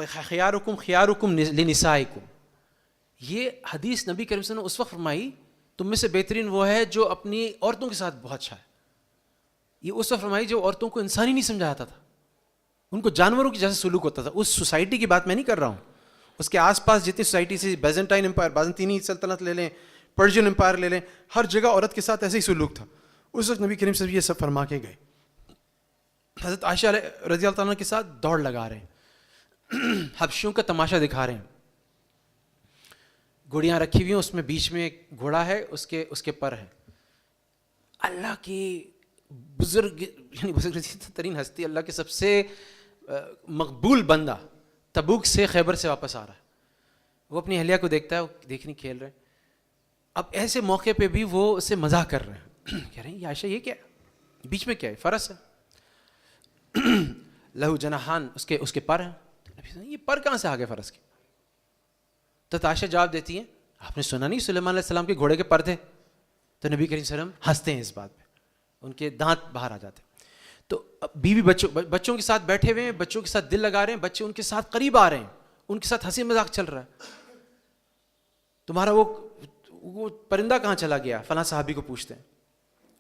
خیارکم خیارکم لنسائکم، یہ حدیث نبی کریم صلی اللہ علیہ وسلم نے اس وقت فرمائی تم میں سے بہترین وہ ہے جو اپنی عورتوں کے ساتھ بہت اچھا ہے. یہ اس وقت فرمائی جو عورتوں کو انسان ہی نہیں سمجھا جاتا تھا، ان کو جانوروں کی جیسے سلوک ہوتا تھا. اس سوسائٹی کی بات میں نہیں کر رہا ہوں، اس کے آس پاس جتنی سوسائٹی سے بیزنٹائن امپائر، بازنطینی سلطنت لے لیں، پرشین امپائر لے لیں، ہر جگہ عورت کے ساتھ ایسے ہی سلوک تھا. اس وقت نبی کریم صلی اللہ علیہ وسلم یہ سب فرما کے گئے. حضرت عائشہ رضی اللہ تعالیٰ کے ساتھ دوڑ لگا رہے ہیں، حبشیوں کا تماشا دکھا رہے ہیں. گھوڑیاں رکھی ہوئی ہیں، اس میں بیچ میں ایک گھوڑا ہے، اس کے پر ہے. اللہ کی بزرگ یعنی بزرگ ترین ہستی، اللہ کے سب سے مقبول بندہ تبوک سے خیبر سے واپس آ رہا ہے. وہ اپنی اہلیہ کو دیکھتا ہے، وہ دیکھنے کھیل رہے ہیں. اب ایسے موقع پہ بھی وہ اس سے مزاح کر رہے ہیں، کہہ رہے ہیں یہ عائشہ یہ کیا ہے بیچ میں، کیا ہے فرس ہے، لہو جناحان، اس کے پر ہیں. یہ پر کہاں سے آ گئے فرس کے؟ تو عائشہ جواب دیتی ہے آپ نے سنا نہیں سلیمان علیہ السلام کے گھوڑے کے پر تھے؟ تو نبی کریم صلی اللہ علیہ وسلم ہنستے ہیں اس بات پہ، ان کے دانت باہر آ جاتے ہیں. تو بیوی بچوں کے ساتھ بیٹھے ہوئے ہیں، بچوں کے ساتھ دل لگا رہے ہیں، بچے ان کے ساتھ قریب آ رہے ہیں، ان کے ساتھ ہنسی مذاق چل رہا ہے. تمہارا وہ پرندہ کہاں چلا گیا؟ فلاں صحابی کو پوچھتے ہیں.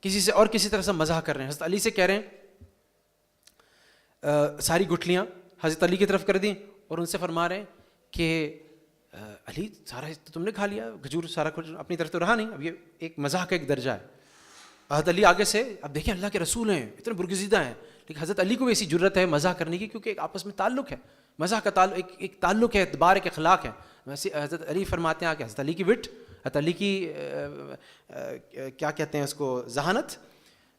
کسی سے اور کسی طرح سے مزاح کر رہے ہیں. حضرت علی سے کہہ رہے ہیں ساری گٹھلیاں حضرت علی کی طرف کر دیں، اور ان سے فرما رہے ہیں کہ علی سارا تم نے کھا لیا کھجور، سارا کچھ اپنی طرف تو رہا نہیں. اب یہ ایک مزاح کا ایک درجہ ہے. حضرت علی آگے سے، اب دیکھیں اللہ کے رسول ہیں، اتنے برگزیدہ ہیں، لیکن حضرت علی کو بھی ایسی جرت ہے مزاح کرنے کی، کیونکہ ایک آپس میں تعلق ہے، مزاح کا تعلق ایک تعلق ہے، اعتبار ایک اخلاق ہے. ویسے حضرت علی فرماتے ہیں کہ حضرت علی کی وٹ، حضرت علی کی کیا کہتے ہیں اس کو، ذہانت،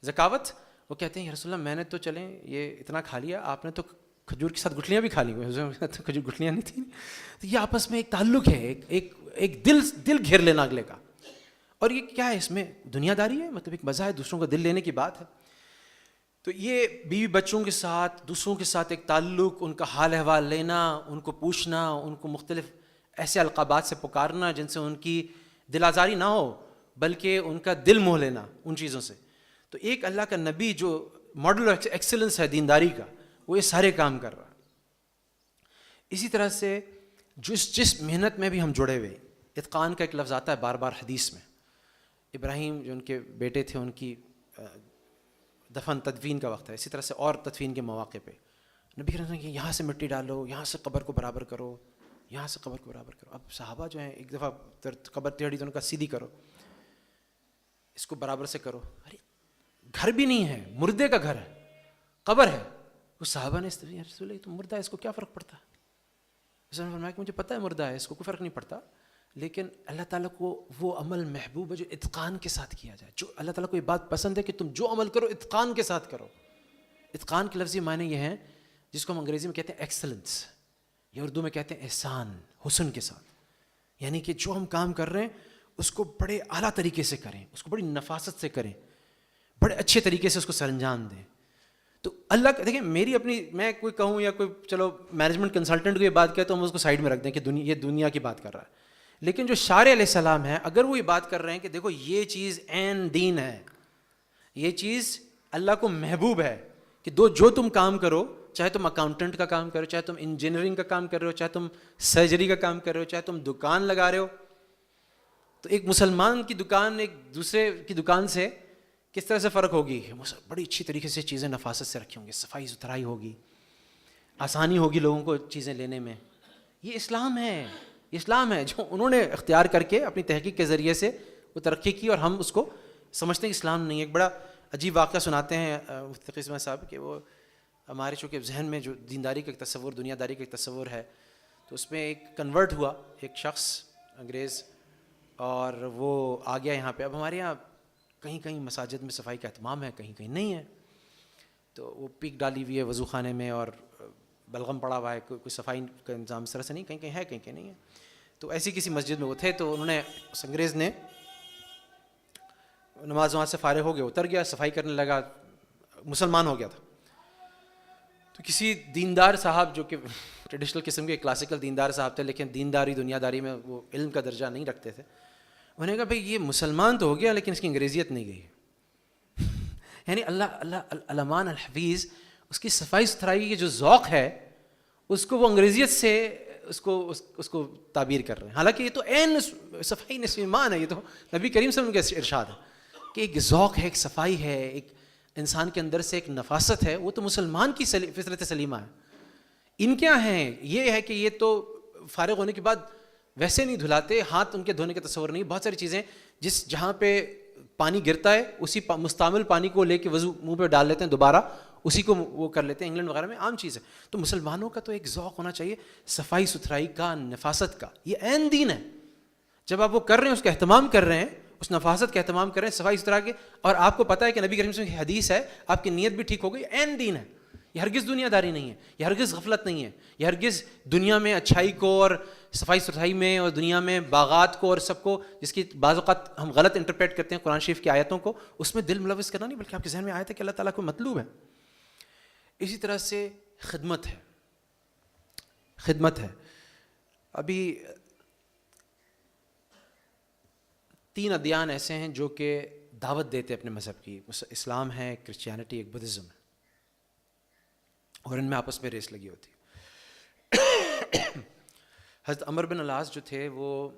ذکاوت. وہ کہتے ہیں یا رسول اللہ میں نے تو چلیں یہ اتنا کھا لیا، آپ نے تو کھجور کے ساتھ گٹھلیاں بھی کھا لی. کھجور گٹھلیاں نہیں تھیں. تو یہ آپس میں ایک تعلق ہے، ایک دل گھیر لینا اگلے کا. اور یہ کیا ہے، اس میں دنیا داری ہے، مطلب ایک مزہ ہے، دوسروں کا دل لینے کی بات ہے. تو یہ بیوی بچوں کے ساتھ، دوسروں کے ساتھ ایک تعلق، ان کا حال احوال لینا، ان کو پوچھنا، ان کو مختلف ایسے القابات سے پکارنا جن سے ان کی دل آزاری نہ ہو بلکہ ان کا دل موہ لینا ان چیزوں سے. تو ایک اللہ کا نبی جو ماڈل آف ایکسلنس ہے دینداری کا، وہ یہ سارے کام کر رہا. اسی طرح سے جس محنت میں بھی ہم جڑے ہوئے، اتقان کا ایک لفظ آتا ہے بار بار حدیث میں. ابراہیم جو ان کے بیٹے تھے، ان کی دفن تدفین کا وقت ہے، اسی طرح سے اور تدفین کے مواقع پہ نبی کریم کہ یہاں سے مٹی ڈالو، یہاں سے قبر کو برابر کرو، یہاں سے قبر کو برابر کرو. اب صحابہ جو ہیں ایک دفعہ قبر ٹیڑھی تو ان کا سیدھی کرو، اس کو برابر سے کرو. ارے گھر بھی نہیں ہے، مردے کا گھر ہے، قبر ہے. اس صحابہ نے رسول اللہ تو مردہ ہے، اس کو کیا فرق پڑتا ہے؟ اس نے فرمایا کہ مجھے پتہ ہے مردہ ہے، اس کو کوئی فرق نہیں پڑتا، لیکن اللہ تعالیٰ کو وہ عمل محبوب ہے جو اتقان کے ساتھ کیا جائے. جو اللہ تعالیٰ کو یہ بات پسند ہے کہ تم جو عمل کرو اتقان کے ساتھ کرو. اتقان کے لفظی معنی یہ ہیں جس کو ہم انگریزی میں کہتے ہیں ایکسلنس، یا اردو میں کہتے ہیں احسان، حسن کے ساتھ. یعنی کہ جو ہم کام کر رہے ہیں اس کو بڑے اعلیٰ طریقے سے کریں، اس کو بڑی نفاست سے کریں، بڑے اچھے طریقے سے اس کو سر انجام دیں. تو اللہ کا دیکھیں، میری اپنی میں کوئی کہوں یا کوئی چلو مینجمنٹ کنسلٹنٹ کو یہ بات کہے تو ہم اس کو سائڈ میں رکھ دیں کہ یہ دنیا کی بات کر رہا ہے. لیکن جو شارع علیہ السلام ہے، اگر وہ یہ بات کر رہے ہیں کہ دیکھو یہ چیز عین دین ہے، یہ چیز اللہ کو محبوب ہے کہ جو تم کام کرو، چاہے تم اکاؤنٹنٹ کا کام کرو، چاہے تم انجینئرنگ کا کام کر رہے ہو، چاہے تم سرجری کا کام کر رہے ہو، چاہے تم دکان لگا رہے ہو، تو ایک مسلمان کی دکان ایک دوسرے کی دکان سے کس طرح سے فرق ہوگی؟ بڑی اچھی طریقے سے چیزیں نفاست سے رکھی ہوں گی، صفائی ستھرائی ہوگی، آسانی ہوگی لوگوں کو چیزیں لینے میں. یہ اسلام ہے، اسلام ہے جو انہوں نے اختیار کر کے اپنی تحقیق کے ذریعے سے وہ ترقی کی، اور ہم اس کو سمجھتے ہیں اسلام نہیں. ایک بڑا عجیب واقعہ سناتے ہیں مفتی تقی عثمانی صاحب کہ وہ ہمارے چونکہ ذہن میں جو دینداری کا ایک تصور، دنیا داری کا ایک تصور ہے، تو اس میں ایک کنورٹ ہوا ایک شخص انگریز، اور وہ آ گیا یہاں پہ. اب ہمارے یہاں کہیں کہیں مساجد میں صفائی کا اہتمام ہے، کہیں کہیں نہیں ہے. تو وہ پیک ڈالی ہوئی ہے وضو خانے میں اور بلغم پڑا ہوا ہے، کوئی صفائی کا انتظام اس طرح سے نہیں، کہیں کہیں ہے کہیں کہیں نہیں ہے. تو ایسی کسی مسجد میں وہ تھے، تو انہوں نے اس انگریز نے نماز وہاں سے فارغ ہو گیا، اتر گیا، صفائی کرنے لگا، مسلمان ہو گیا تھا. تو کسی دیندار صاحب جو کہ ٹریڈیشنل قسم کے کلاسیکل دیندار صاحب تھے، لیکن دینداری دنیا داری میں وہ علم کا درجہ نہیں رکھتے تھے، انہوں نے کہا بھائی یہ مسلمان تو ہو گیا لیکن اس کی انگریزیت نہیں گئی. یعنی اللہ علمان الحفیظ، اس کی صفائی ستھرائی کے جو ذوق ہے اس کو وہ انگریزیت سے اس کو تعبیر کر رہے ہیں، حالانکہ یہ تو عین صفائی نصف ایمان ہے. یہ تو نبی کریم صلی اللہ علیہ وسلم کا ارشاد ہے کہ ایک ذوق ہے، ایک صفائی ہے، ایک انسان کے اندر سے ایک نفاست ہے، وہ تو مسلمان کی فطرت سلیمہ ہے. ان کیا ہیں، یہ ہے کہ یہ تو فارغ ہونے کے بعد ویسے نہیں دھلاتے، ہاتھ ان کے دھونے کا تصور نہیں. بہت ساری چیزیں جہاں پہ پانی گرتا ہے اسی مستعمل پانی کو لے کے وضو منہ پہ ڈال لیتے ہیں، دوبارہ اسی کو وہ کر لیتے ہیں. انگلینڈ وغیرہ میں عام چیز ہے. تو مسلمانوں کا تو ایک ذوق ہونا چاہیے صفائی ستھرائی کا، نفاست کا. یہ عین دین ہے. جب آپ وہ کر رہے ہیں، اس کا اہتمام کر رہے ہیں، اس نفاست کا اہتمام کر رہے ہیں، صفائی ستھرا کے، اور آپ کو پتہ ہے کہ نبی کریم صلی اللہ علیہ وسلم کی حدیث ہے، آپ کی نیت بھی ٹھیک ہو گئی. عین دین ہے. یہ ہرگز دنیا داری نہیں ہے، یہ ہرگز غفلت نہیں ہے، یہ ہرگز دنیا میں اچھائی کو اور صفائی ستھرائی میں اور دنیا میں باغات کو اور سب کو، جس کی بعض اوقات ہم غلط انٹرپریٹ کرتے ہیں قرآن شریف کی آیتوں کو، اس میں دل ملوث کرنا نہیں، بلکہ آپ کے ذہن میں آیت ہے کہ اللہ تعالیٰ کو مطلوب ہے. اسی طرح سے خدمت ہے. خدمت ہے. ابھی 3 ادیان ایسے ہیں جو کہ دعوت دیتے اپنے مذہب کی. اسلام ہے، کرسچینٹی، ایک بدھزم ہے، اور ان میں آپس میں ریس لگی ہوتی. حضرت عمر بن العاص جو تھے وہ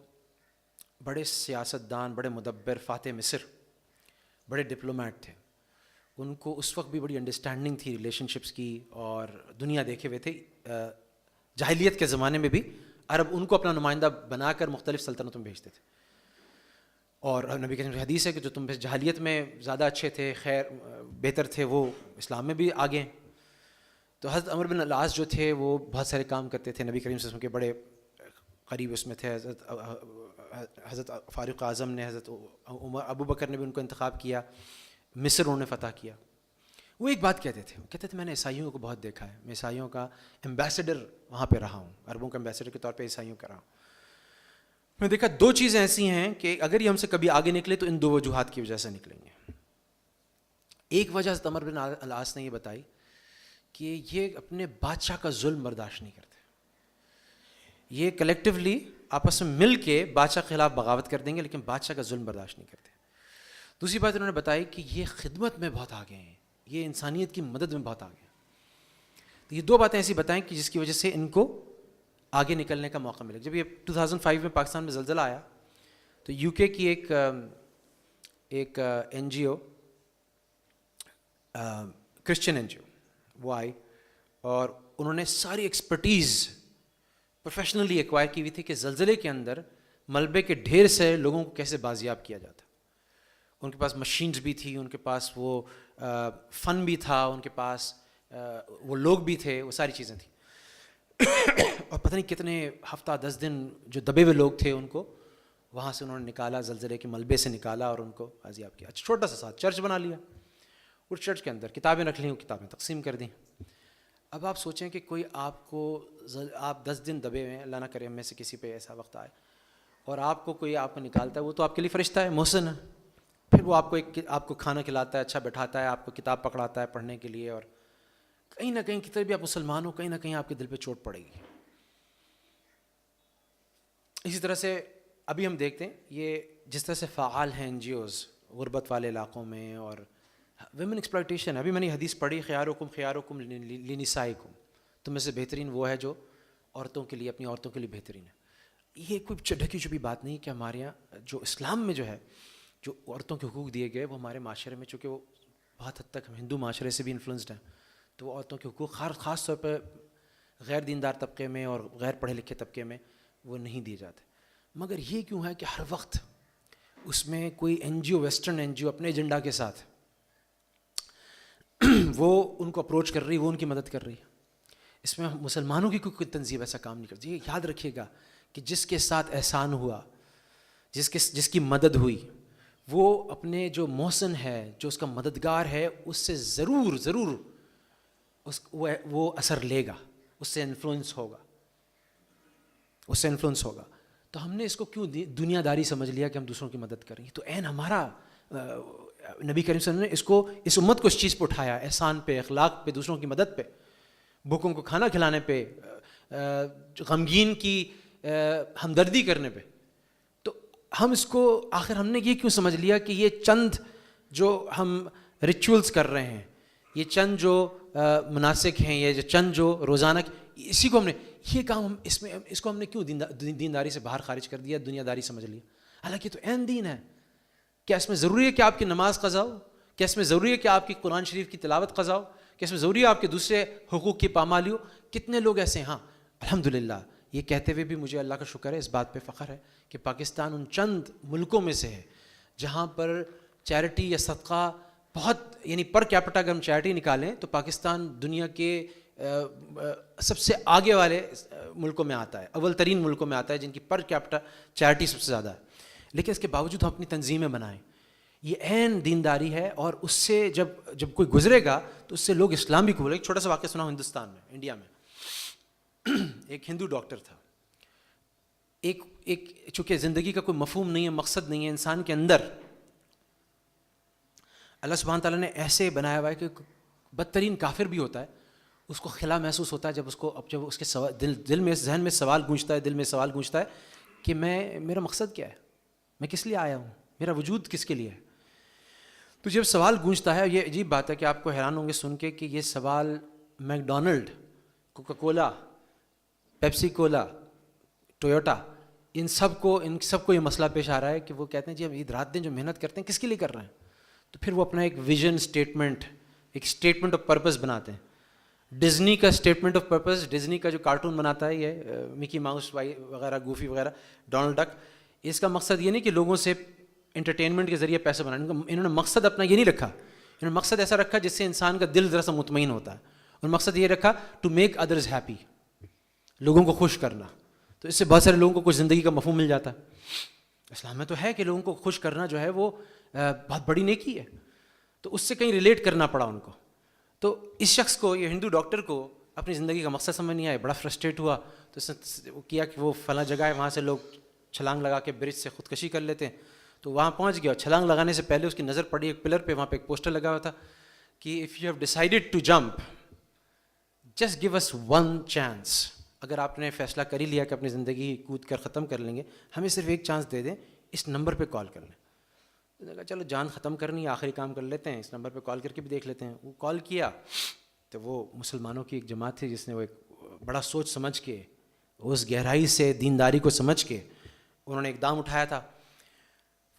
بڑے سیاستدان، بڑے مدبر، فاتح مصر، بڑے ڈپلومیٹ تھے. ان کو اس وقت بھی بڑی انڈرسٹینڈنگ تھی ریلیشن شپس کی، اور دنیا دیکھے ہوئے تھے. جاہلیت کے زمانے میں بھی عرب ان کو اپنا نمائندہ بنا کر مختلف سلطنتوں میں بھیجتے تھے. اور نبی کے حدیث ہے کہ جو تم جاہلیت میں زیادہ اچھے تھے، خیر بہتر تھے، وہ اسلام میں بھی آگے. تو حضرت عمر بن العاص جو تھے وہ بہت سارے کام کرتے تھے. نبی کریم صلی اللہ علیہ وسلم کے بڑے قریب اس میں تھے. حضرت فاروق اعظم نے، حضرت ابو بکر نے بھی ان کو انتخاب کیا. مصر انہوں نے فتح کیا. وہ ایک بات کہتے تھے میں نے عیسائیوں کو بہت دیکھا ہے، میں عیسائیوں کا ایمبیسڈر وہاں پہ رہا ہوں، عربوں کا ایمبیسڈر کے طور پہ عیسائیوں کا رہا ہوں. میں دیکھا 2 چیزیں ایسی ہیں کہ اگر یہ ہم سے کبھی آگے نکلے تو ان 2 وجوہات کی وجہ سے نکلیں گے. ایک وجہ حضرت عمر بن العاص نے یہ بتائی کہ یہ اپنے بادشاہ کا ظلم برداشت نہیں کرتے. یہ کلیکٹیولی آپس میں مل کے بادشاہ کے خلاف بغاوت کر دیں گے، لیکن بادشاہ کا ظلم برداشت نہیں کرتے. دوسری بات انہوں نے بتائی کہ یہ خدمت میں بہت آگے ہیں، یہ انسانیت کی مدد میں بہت آگے ہیں. تو یہ 2 باتیں ایسی بتائیں کہ جس کی وجہ سے ان کو آگے نکلنے کا موقع ملے. جب یہ 2005 میں پاکستان میں زلزلہ آیا تو یو کے کی ایک این جی او، کرسچن این جی او، وہ آئی اور انہوں نے ساری ایکسپرٹیز پروفیشنلی ایکوائر کی ہوئی تھی کہ زلزلے کے اندر ملبے کے ڈھیر سے لوگوں کو کیسے بازیاب کیا جاتا. ان کے پاس مشینز بھی تھی، ان کے پاس وہ فن بھی تھا، ان کے پاس وہ لوگ بھی تھے، وہ ساری چیزیں تھیں. اور پتہ نہیں کتنے ہفتہ 10 دن جو دبے ہوئے لوگ تھے ان کو وہاں سے انہوں نے نکالا، زلزلے کے ملبے سے نکالا اور ان کو بازیاب کیا. اچھا چھوٹا سا ساتھ چرچ بنا لیا، اس چرچ کے اندر کتابیں رکھ لیں، وہ کتابیں تقسیم کر دیں. اب آپ سوچیں کہ کوئی آپ 10 دن دبے ہوئے ہیں، اللہ نہ کرے ہم میں سے کسی پہ ایسا وقت آئے، اور آپ کو کوئی آپ کو نکالتا ہے، وہ تو آپ کے لیے فرشتہ ہے، محسن ہے. پھر وہ آپ کو کھانا کھلاتا ہے، اچھا بٹھاتا ہے، آپ کو کتاب پکڑاتا ہے پڑھنے کے لیے. اور کہیں نہ کہیں کتنے بھی آپ مسلمان ہو، کہیں نہ کہیں آپ کے دل پہ چوٹ پڑے گی. اسی طرح سے ابھی ہم دیکھتے ہیں یہ جس طرح سے فعال ہیں این جی اوز غربت والے علاقوں میں، اور ویمن ایکسپلائٹیشن. ابھی میں نے حدیث پڑھی، خیارکم لنسائکم، تم میں سے بہترین وہ ہے جو عورتوں کے لیے، اپنی عورتوں کے لیے بہترین ہے. یہ کوئی ڈھکی چھپی بات نہیں کہ ہمارے یہاں جو اسلام میں جو ہے جو عورتوں کے حقوق دیے گئے، وہ ہمارے معاشرے میں، چونکہ وہ بہت حد تک ہم ہندو معاشرے سے بھی انفلوئنسڈ ہیں، تو وہ عورتوں کے حقوق خاص طور پہ غیر دیندار طبقے میں اور غیر پڑھے لکھے طبقے میں وہ نہیں دیے جاتے. مگر یہ کیوں ہے کہ ہر وقت اس میں کوئی این جی او، ویسٹرن این جی او اپنے ایجنڈا کے ساتھ وہ ان کو اپروچ کر رہی، وہ ان کی مدد کر رہی ہے. اس میں مسلمانوں کی کوئی تنظیم ایسا کام نہیں کرتی. یہ یاد رکھیے گا کہ جس کے ساتھ احسان ہوا، جس کی مدد ہوئی، وہ اپنے جو محسن ہے، جو اس کا مددگار ہے، اس سے ضرور وہ اثر لے گا، اس سے انفلوئنس ہوگا. تو ہم نے اس کو کیوں دنیا داری سمجھ لیا کہ ہم دوسروں کی مدد کریں. تو عین ہمارا نبی کریم صلی اللہ علیہ وسلم نے اس کو، اس امت کو اس چیز پہ اٹھایا، احسان پہ، اخلاق پہ، دوسروں کی مدد پہ، بھوکوں کو کھانا کھلانے پہ، غمگین کی ہمدردی کرنے پہ. تو ہم اس کو آخر ہم نے یہ کیوں سمجھ لیا کہ یہ چند جو ہم ریچولز کر رہے ہیں، یہ چند جو مناسک ہیں، یہ جو چند جو روزانہ اسی کو ہم نے یہ کام ہم اس کو ہم نے کیوں دینداری سے باہر خارج کر دیا، دنیا داری سمجھ لیا؟ حالانکہ تو عین دین ہے. کیا اس میں ضروری ہے کہ آپ کی نماز قضا ہو؟ کیا اس میں ضروری ہے کہ آپ کی قرآن شریف کی تلاوت قضا ہو؟ کیا اس میں ضروری ہے آپ کے دوسرے حقوق کی پامالی ہو؟ کتنے لوگ ایسے ہیں. ہاں الحمدللہ یہ کہتے ہوئے بھی مجھے اللہ کا شکر ہے، اس بات پہ فخر ہے کہ پاکستان ان چند ملکوں میں سے ہے جہاں پر چیریٹی یا صدقہ بہت، یعنی پر کیپٹا اگر ہم چیریٹی نکالیں تو پاکستان دنیا کے سب سے آگے والے ملکوں میں آتا ہے، اول ترین ملکوں میں آتا ہے جن کی پر کیپٹا چیریٹی سب سے زیادہ ہے. لیکن اس کے باوجود ہم اپنی تنظیمیں بنائیں، یہ عین دینداری ہے. اور اس سے جب کوئی گزرے گا تو اس سے لوگ اسلام بھی قبول. ایک چھوٹا سا واقعہ سنا ہوں ہندوستان میں، انڈیا میں. ایک ہندو ڈاکٹر تھا. ایک چونکہ زندگی کا کوئی مفہوم نہیں ہے، مقصد نہیں ہے انسان کے اندر، اللہ سبحانہ تعالیٰ نے ایسے بنایا ہوا ہے کہ بدترین کافر بھی ہوتا ہے اس کو خلا محسوس ہوتا ہے جب اس کے دل میں ذہن میں سوال گونجتا ہے، دل میں سوال گونجتا ہے کہ میرا مقصد کیا ہے، میں کس لیے آیا ہوں، میرا وجود کس کے لیے ہے. تو جب سوال گونجتا ہے، یہ عجیب بات ہے کہ آپ کو حیران ہوں گے سن کے کہ یہ سوال McDonald, Coca Cola, Pepsi Cola, Toyota, ان سب کو یہ مسئلہ پیش آ رہا ہے کہ وہ کہتے ہیں جی ہم عید رات دن جو محنت کرتے ہیں کس کے لیے کر رہے ہیں. تو پھر وہ اپنا ایک ویژن اسٹیٹمنٹ، ایک اسٹیٹمنٹ آف پرپز بناتے ہیں. ڈزنی کا اسٹیٹمنٹ آف پرپز، ڈزنی کا جو کارٹون بناتا ہے یہ مکی ماؤس وغیرہ، گوفی وغیرہ، ڈونلڈ ڈک، اس کا مقصد یہ نہیں کہ لوگوں سے انٹرٹینمنٹ کے ذریعے پیسے بنانے کا. انہوں نے مقصد اپنا یہ نہیں رکھا، انہوں نے مقصد ایسا رکھا جس سے انسان کا دل ذرا سا مطمئن ہوتا ہے. اور مقصد یہ رکھا ٹو میک ادرز ہیپی، لوگوں کو خوش کرنا. تو اس سے بہت سارے لوگوں کو کچھ زندگی کا مفہوم مل جاتا ہے. اسلام میں تو ہے کہ لوگوں کو خوش کرنا جو ہے وہ بہت بڑی نیکی ہے. تو اس سے کہیں ریلیٹ کرنا پڑا ان کو. تو اس شخص کو، یہ ہندو ڈاکٹر کو، اپنی زندگی کا مقصد سمجھ نہیں آیا، بڑا فرسٹریٹ ہوا. تو اس نے وہ کیا کہ وہ فلاں جگہ ہے وہاں سے لوگ چھلانگ لگا کے برج سے خودکشی کر لیتے ہیں. تو وہاں پہنچ گیا. چھلانگ لگانے سے پہلے اس کی نظر پڑی ایک پلر پہ، وہاں پہ ایک پوسٹر لگا ہوا تھا کہ if you have decided to jump just give us one chance. اگر آپ نے فیصلہ کر ہی لیا کہ اپنی زندگی کود کر ختم کر لیں گے، ہمیں صرف ایک چانس دے دیں، اس نمبر پہ کال کر لیں. تو نے کہا چلو جان ختم کرنی ہے، آخری کام کر لیتے ہیں، اس نمبر پہ کال کر کے بھی دیکھ لیتے ہیں. وہ کال کیا تو وہ مسلمانوں کی ایک جماعت تھی جس نے وہ ایک بڑا سوچ سمجھ کے، اس گہرائی سے دینداری کو سمجھ کے انہوں نے اقدام اٹھایا تھا.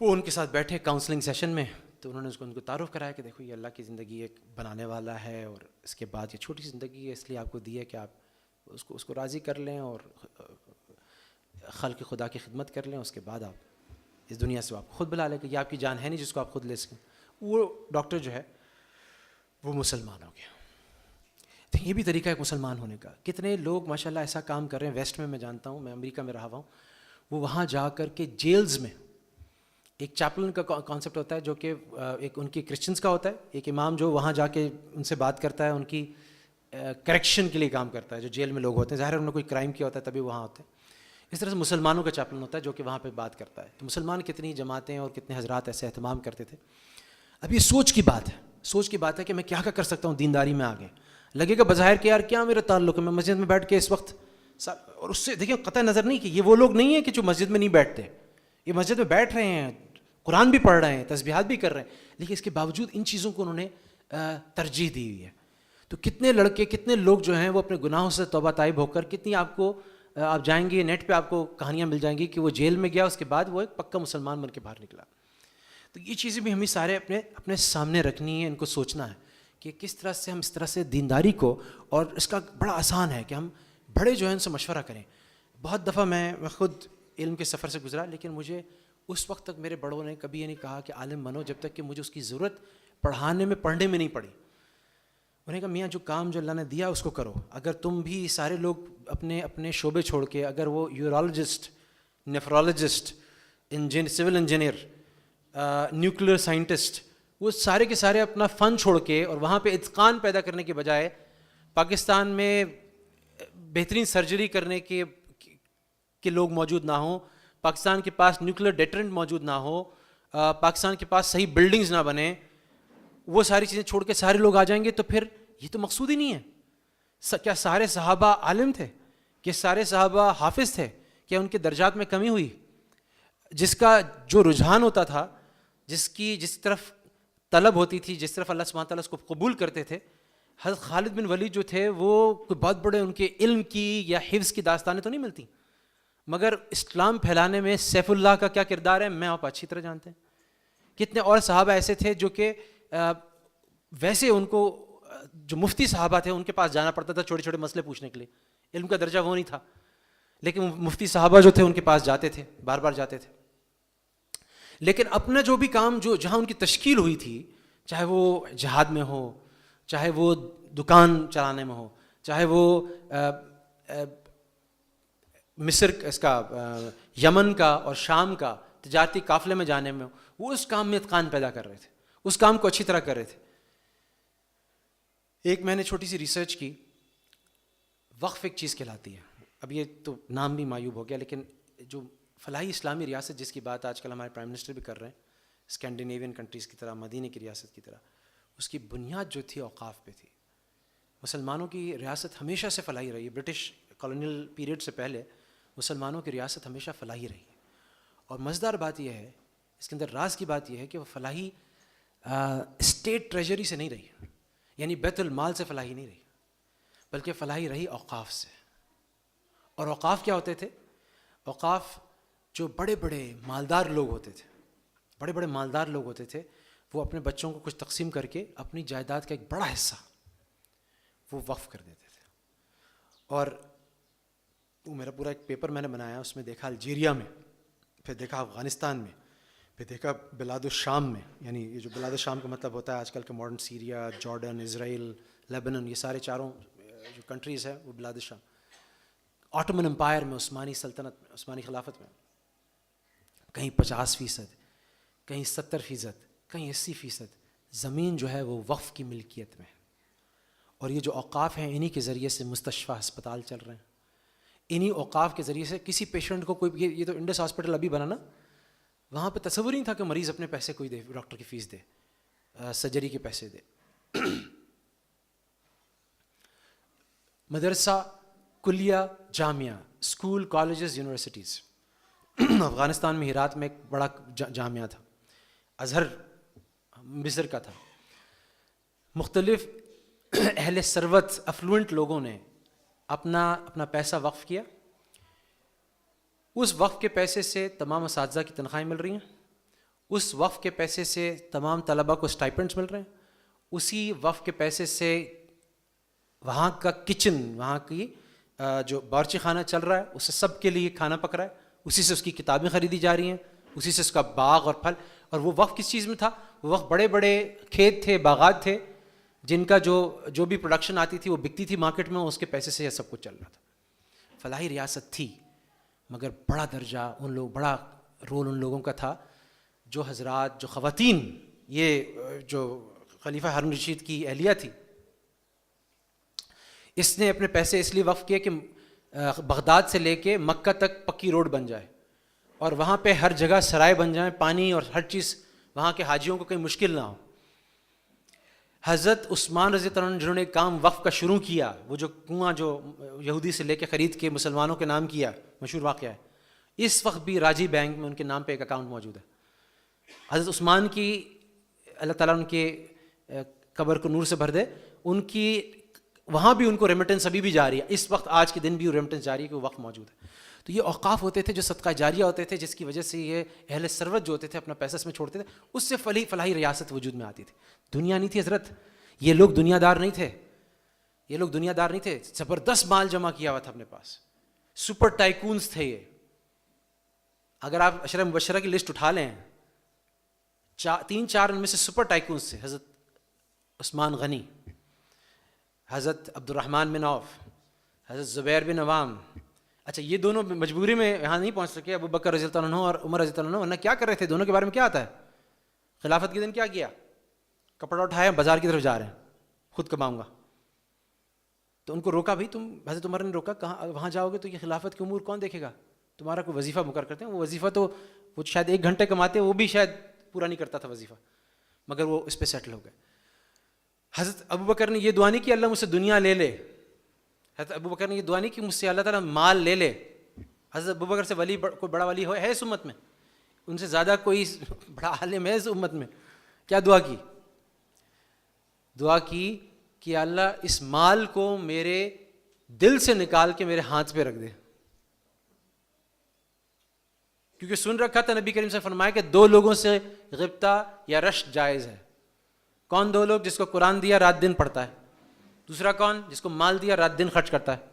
وہ ان کے ساتھ بیٹھے کاؤنسلنگ سیشن میں. تو انہوں نے ان کو تعارف کرایا کہ دیکھو یہ اللہ کی زندگی ایک بنانے والا ہے، اور اس کے بعد یہ چھوٹی سی زندگی ہے، اس لیے آپ کو دی ہے کہ آپ اس کو راضی کر لیں اور خلق خدا کی خدمت کر لیں. اس کے بعد آپ اس دنیا سے آپ خود بلا لیں کہ یہ آپ کی جان ہے نہیں جس کو آپ خود لے سکیں. وہ ڈاکٹر جو ہے وہ مسلمان ہو گیا. تو یہ بھی طریقہ ہے مسلمان ہونے کا. کتنے لوگ ماشاءاللہ ایسا کام کر رہے ہیں ویسٹ میں جانتا ہوں، میں امریکہ میں رہا ہوا ہوں. وہ وہاں جا کر کے جیلز میں ایک چیپلن کا کانسیپٹ ہوتا ہے جو کہ ایک ان کی کرسچنس کا ہوتا ہے، ایک امام جو وہاں جا کے ان سے بات کرتا ہے، ان کی کریکشن کے لیے کام کرتا ہے. جو جیل میں لوگ ہوتے ہیں ظاہر انہوں نے کوئی کرائم کیا ہوتا ہے تبھی وہاں ہوتے ہیں. اس طرح سے مسلمانوں کا چیپلن ہوتا ہے جو کہ وہاں پہ بات کرتا ہے. تو مسلمان کتنی جماعتیں اور کتنے حضرات ایسے اہتمام کرتے تھے. اب یہ سوچ کی بات ہے کہ میں کیا کر سکتا ہوں دینداری میں آگے. لگے گا بظاہر کہ یار کیا میرا تعلق ہے، میں مسجد میں بیٹھ کے اس وقت، اور اس سے دیکھیں قطع نظر نہیں کہ یہ وہ لوگ نہیں ہیں کہ جو مسجد میں نہیں بیٹھتے، یہ مسجد میں بیٹھ رہے ہیں، قرآن بھی پڑھ رہے ہیں، تسبیحات بھی کر رہے ہیں، لیکن اس کے باوجود ان چیزوں کو انہوں نے ترجیح دی ہوئی ہے. تو کتنے لڑکے، کتنے لوگ جو ہیں وہ اپنے گناہوں سے توبہ طائب ہو کر، کتنی آپ جائیں گے نیٹ پہ آپ کو کہانیاں مل جائیں گی کہ وہ جیل میں گیا، اس کے بعد وہ ایک پکا مسلمان بن کے باہر نکلا. تو یہ چیزیں بھی ہمیں سارے اپنے سامنے رکھنی ہے، ان کو سوچنا ہے کہ کس طرح سے ہم اس طرح سے دینداری کو، اور اس کا بڑا آسان ہے کہ ہم بڑے جو ہیں ان سے مشورہ کریں. بہت دفعہ میں خود علم کے سفر سے گزرا، لیکن مجھے اس وقت تک میرے بڑوں نے کبھی یہ نہیں کہا کہ عالم بنو جب تک کہ مجھے اس کی ضرورت پڑھنے میں نہیں پڑی. انہوں نے کہا میاں جو کام جو اللہ نے دیا اس کو کرو. اگر تم بھی سارے لوگ اپنے شعبے چھوڑ کے، اگر وہ urologist, nephrologist, civil engineer, nuclear scientist, وہ سارے کے سارے اپنا فن چھوڑ کے اور وہاں پہ اتقان پیدا کرنے کے بجائے پاکستان میں بہترین سرجری کرنے کے لوگ موجود نہ ہوں، پاکستان کے پاس نیوکلیئر ڈیٹرنٹ موجود نہ ہو، پاکستان کے پاس صحیح بلڈنگز نہ بنیں، وہ ساری چیزیں چھوڑ کے سارے لوگ آ جائیں گے، تو پھر یہ تو مقصود ہی نہیں ہے. کیا سارے صحابہ عالم تھے؟ کہ سارے صحابہ حافظ تھے؟ کیا ان کے درجات میں کمی ہوئی؟ جس کا جو رجحان ہوتا تھا، جس طرف طلب ہوتی تھی، جس طرف اللہ سبحانہ تعالیٰ اس کو قبول کرتے تھے، حضرت خالد بن ولید جو تھے وہ کوئی بہت بڑے ان کے علم کی یا حفظ کی داستانیں تو نہیں ملتی، مگر اسلام پھیلانے میں سیف اللہ کا کیا کردار ہے میں آپ اچھی طرح جانتے ہیں. کتنے اور صحابہ ایسے تھے جو کہ ویسے ان کو جو مفتی صحابہ تھے ان کے پاس جانا پڑتا تھا چھوٹے چھوٹے مسئلے پوچھنے کے لیے، علم کا درجہ وہ نہیں تھا، لیکن مفتی صحابہ جو تھے ان کے پاس جاتے تھے، بار بار جاتے تھے. لیکن اپنا جو بھی کام جو جہاں ان کی تشکیل ہوئی تھی، چاہے وہ جہاد میں ہو، چاہے وہ دکان چلانے میں ہو، چاہے وہ مصر اس کا یمن کا اور شام کا تجارتی قافلے میں جانے میں ہو، وہ اس کام میں اتقان پیدا کر رہے تھے، اس کام کو اچھی طرح کر رہے تھے. ایک میں نے چھوٹی سی ریسرچ کی، وقف ایک چیز کہلاتی ہے، اب یہ تو نام بھی معیوب ہو گیا، لیکن جو فلاحی اسلامی ریاست جس کی بات آج کل ہمارے پرائم منسٹر بھی کر رہے ہیں، اسکینڈینیوین کنٹریز کی طرح، مدینے کی ریاست کی طرح، اس کی بنیاد جو تھی اوقاف پہ تھی. مسلمانوں کی ریاست ہمیشہ سے فلاحی رہی ہے، برٹش کالونیل پیریڈ سے پہلے مسلمانوں کی ریاست ہمیشہ فلاحی رہی ہے. اور مزیدار بات یہ ہے، اس کے اندر راز کی بات یہ ہے کہ وہ فلاحی اسٹیٹ ٹریجری سے نہیں رہی، یعنی بیت المال سے فلاحی نہیں رہی، بلکہ فلاحی رہی اوقاف سے. اور اوقاف کیا ہوتے تھے؟ اوقاف جو بڑے بڑے مالدار لوگ ہوتے تھے، بڑے بڑے مالدار لوگ ہوتے تھے، وہ اپنے بچوں کو کچھ تقسیم کر کے اپنی جائیداد کا ایک بڑا حصہ وہ وقف کر دیتے تھے. اور وہ میرا پورا ایک پیپر میں نے بنایا، اس میں دیکھا الجیریا میں، پھر دیکھا افغانستان میں، پھر دیکھا بلاد الشام میں، یعنی یہ جو بلاد الشام کا مطلب ہوتا ہے آج کل کے ماڈرن سیریا، جارڈن، اسرائیل، لیبنن، یہ سارے چاروں جو کنٹریز ہیں وہ بلاد الشام. آٹومن امپائر میں، عثمانی سلطنت میں، عثمانی خلافت میں کہیں 50%، کہیں 70%، کہیں 80% زمین جو ہے وہ وقف کی ملکیت میں. اور یہ جو اوقاف ہیں انہی کے ذریعے سے مستشفیٰ ہسپتال چل رہے ہیں، انہی اوقاف کے ذریعے سے کسی پیشنٹ کو کوئی، یہ تو انڈس ہاسپٹل ابھی بنا نا، وہاں پہ تصور نہیں تھا کہ مریض اپنے پیسے کوئی دے، ڈاکٹر کی فیس دے، سرجری کے پیسے دے. مدرسہ، کلیہ، جامعہ، اسکول، کالجز، یونیورسٹیز. افغانستان میں ہرات میں ایک بڑا جامعہ تھا، ازہر مصر کا تھا. مختلف اہل ثروت افلوئنٹ لوگوں نے اپنا پیسہ وقف کیا. اس وقف کے پیسے سے تمام اساتذہ کی تنخواہیں مل رہی ہیں، اس وقف کے پیسے سے تمام طلباء کو اسٹائپنڈس مل رہے ہیں، اسی وقف کے پیسے سے وہاں کا کچن، وہاں کی جو باورچی خانہ چل رہا ہے، اس سے سب کے لیے کھانا پک رہا ہے، اسی سے اس کی کتابیں خریدی جا رہی ہیں، اسی سے اس کا باغ اور پھل. اور وہ وقف کس چیز میں تھا؟ وہ وقف بڑے بڑے کھیت تھے، باغات تھے، جن کا جو بھی پروڈکشن آتی تھی وہ بکتی تھی مارکیٹ میں، اس کے پیسے سے یہ سب کچھ چل رہا تھا. فلاحی ریاست تھی، مگر بڑا درجہ بڑا رول ان لوگوں کا تھا جو حضرات، جو خواتین، یہ جو خلیفہ ہارون رشید کی اہلیہ تھی، اس نے اپنے پیسے اس لیے وقف کیے کہ بغداد سے لے کے مکہ تک پکی روڈ بن جائے اور وہاں پہ ہر جگہ سرائے بن جائیں، پانی اور ہر چیز وہاں کے حاجیوں کو کہیں مشکل نہ ہو. حضرت عثمان رضی اللہ عنہ جنہوں نے کام وقف کا شروع کیا، وہ جو کنواں جو یہودی سے لے کے خرید کے مسلمانوں کے نام کیا، مشہور واقعہ ہے، اس وقت بھی راجی بینک میں ان کے نام پہ ایک اکاؤنٹ موجود ہے. حضرت عثمان کی، اللہ تعالیٰ ان کے قبر کو نور سے بھر دے، ان کی وہاں بھی ان کو ریمیٹنس ابھی بھی جاری ہے، اس وقت آج کے دن بھی ریمیٹنس جاری ہے کہ وہ وقت موجود ہے. تو یہ اوقاف ہوتے تھے جو صدقہ جاریہ ہوتے تھے، جس کی وجہ سے یہ اہل ثروت جو ہوتے تھے اپنا پیسہ اس میں چھوڑتے تھے، اس سے فلاحی ریاست وجود میں آتی تھی. دنیا نہیں تھی حضرت، یہ لوگ دنیا دار نہیں تھے، یہ لوگ دنیا دار نہیں تھے، زبردست مال جمع کیا ہوا تھا اپنے پاس، سپر ٹائکونز تھے یہ. اگر آپ عشرہ مبشرہ کی لسٹ اٹھا لیں، 3-4 ان میں سے سپر ٹائکونز تھے. حضرت عثمان غنی، حضرت عبد الرحمن بن عوف، حضرت زبیر بن عوام. اچھا یہ دونوں مجبوری میں یہاں نہیں پہنچ سکے، ابو بکر رضی اللہ عنہ اور عمر رضی اللہ عنہ، ورنہ کیا کر رہے تھے؟ دونوں کے بارے میں کیا آتا ہے؟ خلافت کے دن کیا کیا؟ کپڑا اٹھایا، بازار کی طرف جا رہے ہیں، خود کماؤں گا. تو ان کو روکا، بھائی تم، حضرت عمر نے روکا، کہاں وہاں جاؤ گے تو یہ خلافت کے امور کون دیکھے گا؟ تمہارا کوئی وظیفہ مقرر کرتے ہیں. وہ وظیفہ تو وہ شاید 1 گھنٹے کماتے، وہ بھی شاید پورا نہیں کرتا تھا وظیفہ، مگر وہ اس پہ سیٹل ہو گئے. حضرت ابو بکر نے یہ دعا نہیں کہ اللہ مجھ سے دنیا لے لے، حضرت ابو بکر نے یہ دعا نہیں کہ مجھ سے اللہ تعالیٰ مال لے لے. حضرت ابو بکر سے ولی کوئی بڑا ولی ہے اس امت میں؟ ان سے زیادہ کوئی بڑا عالم ہے اس امت میں؟ کیا دعا کی؟ دعا کی کہ اللہ اس مال کو میرے دل سے نکال کے میرے ہاتھ پہ رکھ دے. کیونکہ سن رکھا تھا نبی کریم سے فرمایا کہ 2 لوگوں سے غبطہ یا رشک جائز ہے. کون 2 لوگ؟ جس کو قرآن دیا رات دن پڑھتا ہے. دوسرا کون؟ جس کو مال دیا رات دن خرچ کرتا ہے.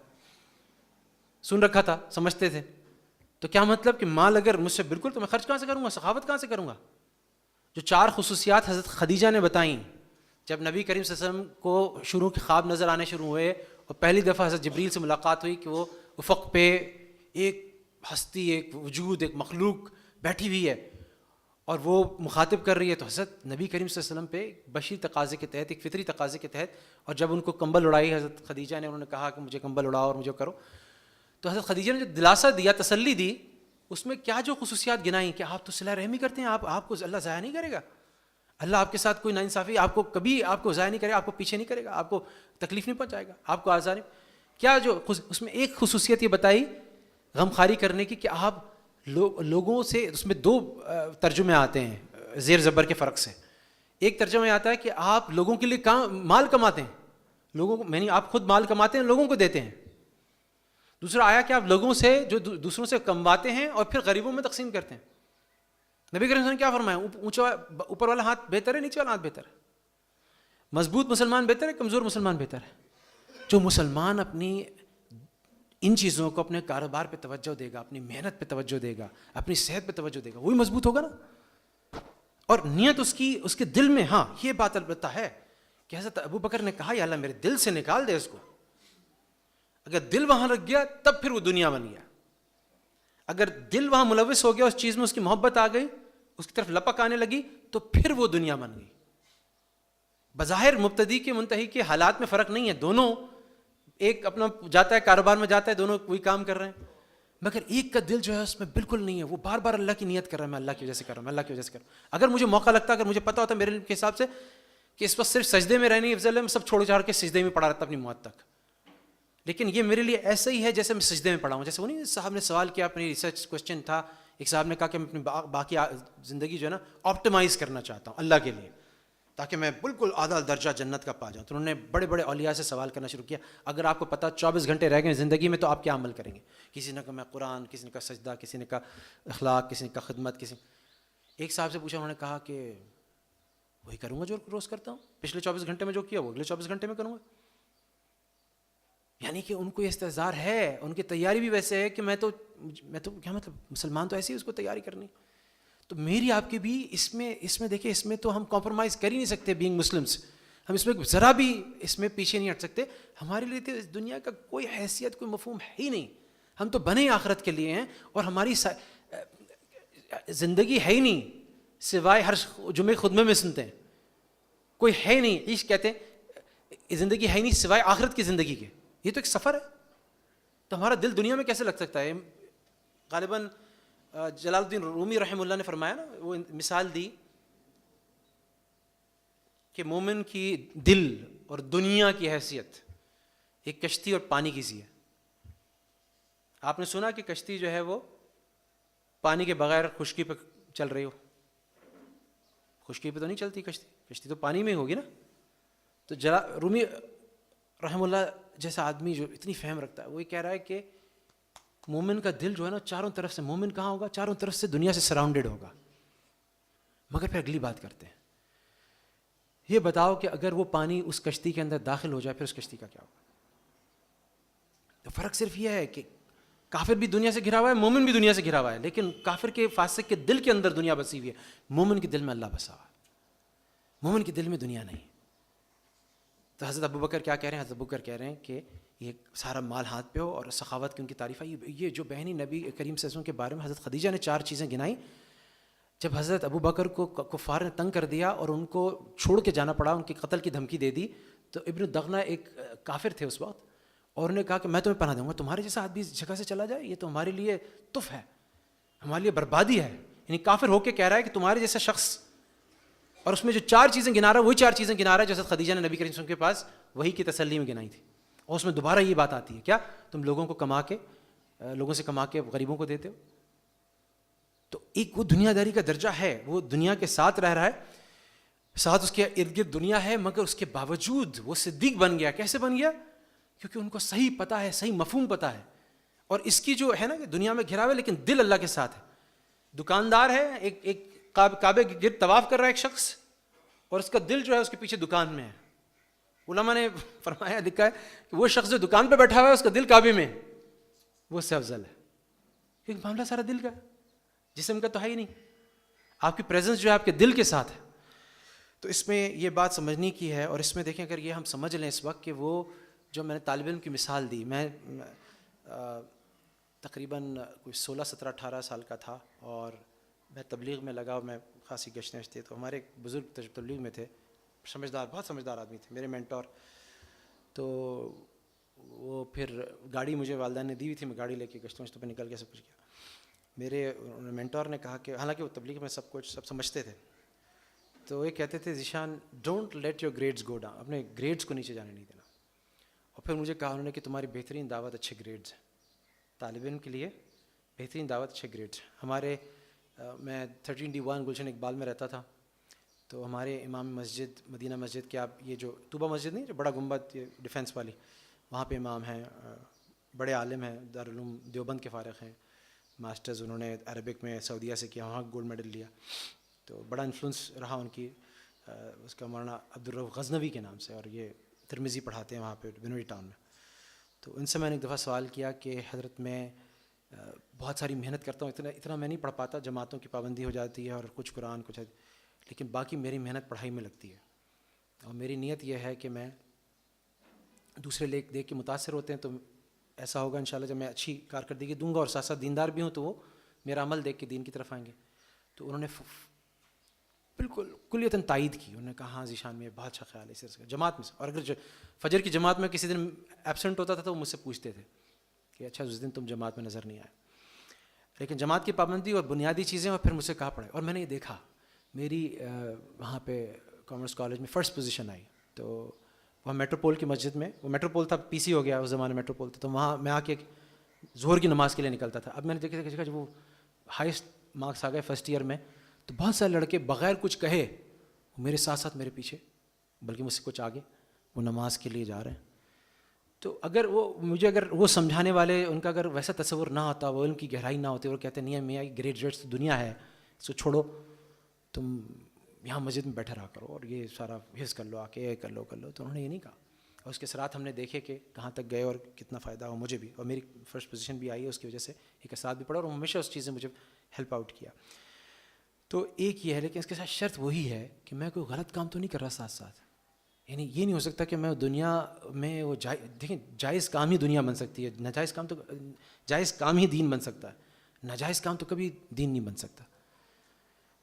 سن رکھا تھا, سمجھتے تھے. تو کیا مطلب کہ مال اگر مجھ سے بالکل, تو میں خرچ کہاں سے کروں گا, سخاوت کہاں سے کروں گا؟ جو 4 خصوصیات حضرت خدیجہ نے بتائیں جب نبی کریم صلی اللہ علیہ وسلم کو شروع کے خواب نظر آنے شروع ہوئے اور پہلی دفعہ حضرت جبریل سے ملاقات ہوئی کہ وہ افق پہ ایک ہستی, ایک وجود, ایک مخلوق بیٹھی ہوئی ہے اور وہ مخاطب کر رہی ہے, تو حضرت نبی کریم صلی اللہ علیہ وسلم پہ بشری تقاضے کے تحت, ایک فطری تقاضے کے تحت, اور جب ان کو کمبل اڑائی حضرت خدیجہ نے, انہوں نے کہا کہ مجھے کمبل اڑاؤ اور مجھے کرو, تو حضرت خدیجہ نے جو دلاسا دیا, تسلی دی, اس میں کیا جو خصوصیات گنائیں کہ آپ تو صلہ رحمی کرتے ہیں, آپ کو اللہ ضائع نہیں کرے گا, اللہ آپ کے ساتھ کوئی ناانصافی, آپ کو کبھی آپ کو ضائع نہیں کرے گا, آپ کو پیچھے نہیں کرے گا, آپ کو تکلیف نہیں پہنچائے گا, آپ کو آزار نہیں. کیا جو اس میں ایک خصوصیت یہ بتائی غمخواری کرنے کی کہ آپ لوگوں سے, اس میں 2 ترجمے آتے ہیں زیر زبر کے فرق سے. ایک ترجمہ یہ آتا ہے کہ آپ لوگوں کے لیے مال کماتے ہیں, لوگوں کو, یعنی آپ خود مال کماتے ہیں, لوگوں کو دیتے ہیں. دوسرا آیا کہ آپ لوگوں سے, جو دوسروں سے کمواتے ہیں اور پھر غریبوں میں تقسیم کرتے ہیں. نبی کریم صلی اللہ علیہ وسلم نے کیا فرمایا؟ اونچا اوپر والا ہاتھ بہتر ہے, نیچے والا ہاتھ بہتر ہے؟ مضبوط مسلمان بہتر ہے, کمزور مسلمان بہتر ہے؟ جو مسلمان اپنی ان چیزوں کو, اپنے کاروبار پہ توجہ دے گا, اپنی محنت پہ توجہ دے گا, اپنی صحت پہ توجہ دے گا, وہی مضبوط ہوگا نا. اور نیت اس کے دل میں, ہاں یہ بات البتہ ہے کہ حضرت ابو بکر نے کہا یا اللہ میرے دل سے نکال دے اس کو. اگر دل وہاں رکھ گیا تب پھر وہ دنیا بن گیا. اگر دل وہاں ملوث ہو گیا, اس چیز میں اس کی محبت آ گئی, اس کی طرف لپک آنے لگی, تو پھر وہ دنیا بن گئی. بظاہر مبتدی کے منتہی کے حالات میں فرق نہیں ہے, دونوں, ایک اپنا جاتا ہے کاروبار میں جاتا ہے, دونوں کوئی کام کر رہے ہیں, مگر ایک کا دل جو ہے اس میں بالکل نہیں ہے, وہ بار بار اللہ کی نیت کر رہا ہے, میں اللہ کی وجہ سے کر رہا ہوں, میں اللہ کی وجہ سے کر رہا ہوں. اگر مجھے موقع لگتا, اگر مجھے پتا ہوتا میرے علم کے حساب سے کہ اس وقت صرف سجدے میں رہنے افضل ہے, میں سب چھوڑ چھاڑ کے سجدے میں پڑا رہتا اپنی موت تک. لیکن یہ میرے لیے ایسا ہی ہے جیسے میں سجدے میں پڑا ہوں. جیسے وہ نہیں صاحب نے سوال کیا, اپنی ریسرچ کوشچن تھا, ایک صاحب نے کہا کہ میں اپنی باقی زندگی جو ہے نا آپٹیمائز کرنا چاہتا ہوں اللہ کے لیے, تاکہ میں بالکل اعلیٰ درجہ جنت کا پا جاؤں. تو انہوں نے بڑے بڑے اولیاء سے سوال کرنا شروع کیا, اگر آپ کو پتہ 24 گھنٹے رہ گئے زندگی میں تو آپ کیا عمل کریں گے؟ کسی نے کہا میں قرآن, کسی نے کہا سجدہ, کسی نے کہا اخلاق, کسی نے کہا خدمت, ایک صاحب سے پوچھا, انہوں نے کہا کہ وہی کروں گا جو روز کرتا ہوں, پچھلے 24 گھنٹے میں جو کیا وہ اگلے 24 گھنٹے میں کروں گا. یعنی کہ ان کو استحضار ہے, ان کی تیاری بھی ویسے ہے کہ میں تو کیا مطلب, مسلمان تو ایسے ہی اس کو تیاری کرنی. تو میری آپ کی بھی اس میں دیکھیں, اس میں تو ہم کمپرومائز کر ہی نہیں سکتے بینگ مسلمس, ہم اس میں ذرا بھی اس میں پیچھے نہیں ہٹ سکتے. ہمارے لیے تو اس دنیا کا کوئی حیثیت, کوئی مفہوم ہے ہی نہیں. ہم تو بنے آخرت کے لیے ہیں, اور ہماری زندگی ہے ہی نہیں سوائے ہر جمعے خطبے میں سنتے ہیں, کوئی ہے نہیں. عشق کہتے ہیں زندگی ہے ہی نہیں سوائے آخرت کی زندگی کے. یہ تو ایک سفر ہے. تو ہمارا دل دنیا میں کیسے لگ سکتا ہے؟ غالباً جلال الدین رومی رحمہ اللہ نے فرمایا نا, وہ مثال دی کہ مومن کی دل اور دنیا کی حیثیت ایک کشتی اور پانی کی سی ہے. آپ نے سنا کہ کشتی جو ہے وہ پانی کے بغیر خشکی پہ چل رہی ہو؟ خشکی پہ تو نہیں چلتی کشتی, کشتی تو پانی میں ہی ہوگی نا. تو رومی رحمہ اللہ جیسا آدمی جو اتنی فہم رکھتا ہے, وہ یہ کہہ رہا ہے کہ مومن کا دل جو ہے نا چاروں طرف سے, مومن کہاں ہوگا؟ چاروں طرف سے دنیا سے سراؤنڈیڈ ہوگا. مگر پھر اگلی بات کرتے ہیں, یہ بتاؤ کہ اگر وہ پانی اس کشتی کے اندر داخل ہو جائے پھر اس کشتی کا کیا ہوگا؟ تو فرق صرف یہ ہے کہ کافر بھی دنیا سے گھرا ہوا ہے, مومن بھی دنیا سے گھرا ہوا ہے, لیکن کافر کے فاسق کے دل کے اندر دنیا بسی ہوئی ہے, مومن کے دل میں اللہ بسا ہوا ہے, مومن کے دل میں دنیا نہیں. تو حضرت ابو بکر کیا کہہ رہے ہیں؟ حضرت ابو بکر کہہ رہے ہیں کہ یہ سارا مال ہاتھ پہ ہو اور سخاوت کی ان کی تعریف ہے. یہ جو بہنی نبی کریم صلی اللہ علیہ وسلم کے بارے میں حضرت خدیجہ نے 4 چیزیں گنائی. جب حضرت ابو بکر کو کفار نے تنگ کر دیا اور ان کو چھوڑ کے جانا پڑا, ان کی قتل کی دھمکی دے دی, تو ابن دغنہ ایک کافر تھے اس وقت, اور انہوں نے کہا کہ میں تمہیں پناہ دوں گا, تمہارے جیسا آدمی اس جگہ سے چلا جائے یہ تو ہمارے لیے تف ہے, ہمارے لیے بربادی ہے. یعنی کافر ہو کے کہہ رہا ہے کہ تمہارے جیسا شخص, اور اس میں جو 4 چیزیں گنا رہا ہے وہی 4 چیزیں گنا رہا ہے جو حضرت خدیجہ نے نبی کریم صلی اللہ علیہ وسلم کے پاس وہی کی تسلی میں گنائی تھی. اور اس میں دوبارہ یہ بات آتی ہے, کیا تم لوگوں سے کما کے غریبوں کو دیتے ہو؟ تو ایک وہ دنیا داری کا درجہ ہے, وہ دنیا کے ساتھ رہ رہا ہے. ساتھ اس کے ارد گرد دنیا ہے، مگر اس کے باوجود وہ صدیق بن گیا. کیسے بن گیا؟ کیونکہ ان کو صحیح پتہ ہے، صحیح مفہوم پتہ ہے. اور اس کی جو ہے نا کہ دنیا میں گھرا ہوا ہے لیکن دل اللہ کے ساتھ ہے. دکاندار ہے، ایک کعبے کے گرد طواف کر رہا ہے ایک شخص، اور اس کا دل جو ہے اس کے پیچھے دکان میں ہے. علماء نے فرمایا، لکھا ہے کہ وہ شخص جو دکان پہ بیٹھا ہوا ہے اس کا دل کعبے میں ہے، وہ اس سے افضل ہے. کیونکہ معاملہ سارا دل کا ہے، جسم کا تو ہے ہی نہیں. آپ کی پریزنس جو ہے آپ کے دل کے ساتھ ہے. تو اس میں یہ بات سمجھنے کی ہے. اور اس میں دیکھیں اگر یہ ہم سمجھ لیں اس وقت کہ وہ جو میں نے طالب علم کی مثال دی، میں تقریباً کوئی 16 17 18 سال کا تھا اور میں تبلیغ میں لگا. میں خاصی گشتیں تھے، تو ہمارے ایک بزرگ تبلیغ میں تھے، سمجھدار، بہت سمجھدار آدمی تھے، میرے مینٹور. تو وہ پھر گاڑی مجھے والدہ نے دی ہوئی تھی، میں گاڑی لے کے گشتوں پہ نکل کے سب کچھ کیا. میرے مینٹور نے کہا کہ حالانکہ وہ تبلیغ میں سب کچھ سمجھتے تھے، تو وہ کہتے تھے Zeeshan don't let your grades go down, اپنے گریڈس کو نیچے جانے نہیں دینا. اور پھر مجھے کہا انہوں نے کہ تمہاری بہترین دعوت اچھے گریڈس ہیں، طالب علم کے لیے بہترین دعوت اچھے گریڈس ہیں. ہمارے میں 13D1 گلشن اقبال میں رہتا تھا، تو ہمارے امام مسجد مدینہ مسجد کے، آپ یہ جو طوبہ مسجد نہیں جو بڑا گنبد ڈیفینس والی، وہاں پہ امام ہیں، بڑے عالم ہیں، دارالعلوم دیوبند کے فارغ ہیں، ماسٹرز انہوں نے عربک میں سعودیہ سے کیا، وہاں گولڈ میڈل لیا. تو بڑا انفلوئنس رہا ان کی. اس کا مولانا عبدالرؤف غزنوی کے نام سے، اور یہ ترمذی پڑھاتے ہیں وہاں پہ بنوری ٹاؤن میں. تو ان سے میں نے ایک دفعہ سوال کیا کہ حضرت میں بہت ساری محنت کرتا ہوں، اتنا میں نہیں پڑھ پاتا، جماعتوں کی پابندی ہو جاتی ہے اور کچھ قرآن کچھ، لیکن باقی میری محنت پڑھائی میں لگتی ہے. اور میری نیت یہ ہے کہ میں دوسرے دیکھ کے متاثر ہوتے ہیں، تو ایسا ہوگا انشاءاللہ جب میں اچھی کارکردگی دوں گا اور ساتھ ساتھ دیندار بھی ہوں تو وہ میرا عمل دیکھ کے دین کی طرف آئیں گے. تو انہوں نے بالکل کلیتاً تائید کی. انہوں نے کہا ہاں ذیشان میں بہت اچھا خیال ہے اس طرح جماعت میں سے. اور اگر فجر کی جماعت میں کسی دن ایبسنٹ ہوتا تھا تو وہ مجھ سے پوچھتے تھے کہ اچھا اس دن تم جماعت میں نظر نہیں آئے. لیکن جماعت کی پابندی اور بنیادی چیزیں، اور پھر مجھ سے کہا پڑے. اور میں نے یہ دیکھا، میری وہاں پہ کامرس کالج میں فرسٹ پوزیشن آئی. تو وہاں میٹروپول کی مسجد میں، وہ میٹروپول تھا، پی سی ہو گیا اس زمانے میٹروپول تھا، تو وہاں میں آ کے ظہر کی نماز کے لیے نکلتا تھا. اب میں نے دیکھا جب وہ ہائیسٹ مارکس آ گئے فرسٹ ایئر میں، تو بہت سارے لڑکے بغیر کچھ کہے میرے ساتھ ساتھ میرے پیچھے، بلکہ مجھ سے کچھ آگے، وہ نماز کے لیے جا رہے ہیں. تو اگر وہ سمجھانے والے، ان کا اگر ویسا تصور نہ ہوتا، وہ علم کی گہرائی نہ ہوتی، اور کہتے نہیں میاں گریجویٹس دنیا ہے، سو چھوڑو، تم یہاں مسجد میں بیٹھے رہا کرو اور یہ سارا حفظ کر لو، آ کے کر لو. تو انہوں نے یہ نہیں کہا. اور اس کے اثرات ہم نے دیکھے کہ کہاں تک گئے اور کتنا فائدہ ہوا مجھے بھی، اور میری فرسٹ پوزیشن بھی آئی ہے اس کی وجہ سے، ایک اثرات بھی پڑا، اور ہمیشہ اس چیز نے مجھے ہیلپ آؤٹ کیا. تو ایک یہ ہے، لیکن اس کے ساتھ شرط وہی ہے کہ میں کوئی غلط کام تو نہیں کر رہا ساتھ ساتھ. یعنی یہ نہیں ہو سکتا کہ میں دنیا میں وہ دیکھیں جائز کام ہی دنیا بن سکتی ہے، جائز کام ہی دین بن سکتا ہے، ناجائز کام تو کبھی دین نہیں بن سکتا.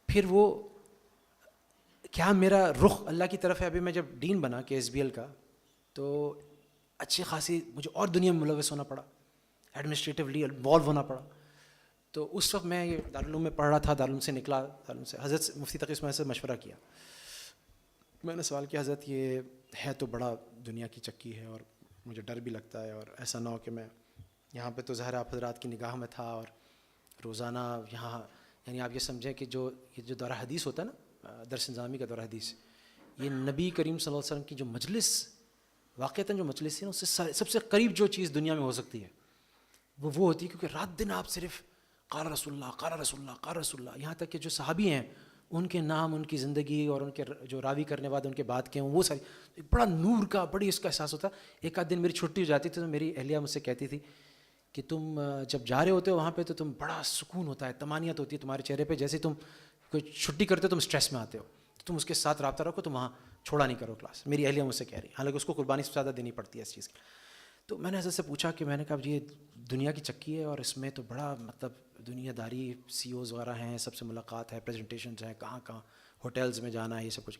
پھر وہ کیا میرا رخ اللہ کی طرف ہے. ابھی میں جب ڈین بنا کے SBL کا، تو اچھی خاصی مجھے اور دنیا میں ملوث ہونا پڑا، ایڈمنسٹریٹولی انوالو ہونا پڑا. تو اس وقت میں یہ دارالعلوم میں پڑھ رہا تھا، دارالعلوم سے نکلا، دارالعلوم سے حضرت مفتی تقی اسماعیل سے مشورہ کیا. میں نے سوال کیا حضرت یہ ہے تو بڑا دنیا کی چکی ہے، اور مجھے ڈر بھی لگتا ہے، اور ایسا نہ ہو کہ میں یہاں پہ تو ظاہر آپ حضرات کی نگاہ میں تھا، اور روزانہ یہاں یعنی آپ یہ سمجھیں کہ یہ جو دورہ حدیث ہوتا ہے نا، درس نظامی کا دورہ حدیث، یہ نبی کریم صلی اللہ علیہ وسلم کی جو مجلس، واقعتاً جو مجلس ہے اس سے سب سے قریب جو چیز دنیا میں ہو سکتی ہے وہ ہوتی ہے، کیونکہ رات دن آپ صرف قال رسول اللہ قال رسول اللہ قال رسول اللہ، یہاں تک کہ جو صحابی ہیں ان کے نام، ان کی زندگی، اور ان کے جو راوی کرنے بعد ان کے بات کے ہوں، وہ ساری بڑا نور کا، بڑی اس کا احساس ہوتا. ایک آدھ دن میری چھٹی ہو جاتی تھی تو میری اہلیہ مجھ سے کہتی تھی کہ تم جب جا رہے ہوتے ہو وہاں پہ تو تم بڑا سکون ہوتا ہے، طمانینت ہوتی ہے تمہارے چہرے پہ، جیسے تم کوئی چھٹی کرتے ہو تم اسٹریس میں آتے ہو، تو تم اس کے ساتھ رابطہ رکھو، تم وہاں چھوڑا نہیں کرو کلاس. میری اہلیہ مجھ سے کہہ رہی، حالانکہ اس کو قربانی سے زیادہ دینی پڑتی ہے اس چیز کی. تو میں نے حضرت سے پوچھا کہ میں نے کہا یہ دنیا کی چکی ہے اور اس میں تو بڑا مطلب دنیا داری، CEOs وغیرہ ہیں، سب سے ملاقات ہے، پریزنٹیشنز ہیں، کہاں ہوٹلز میں جانا ہے، یہ سب کچھ.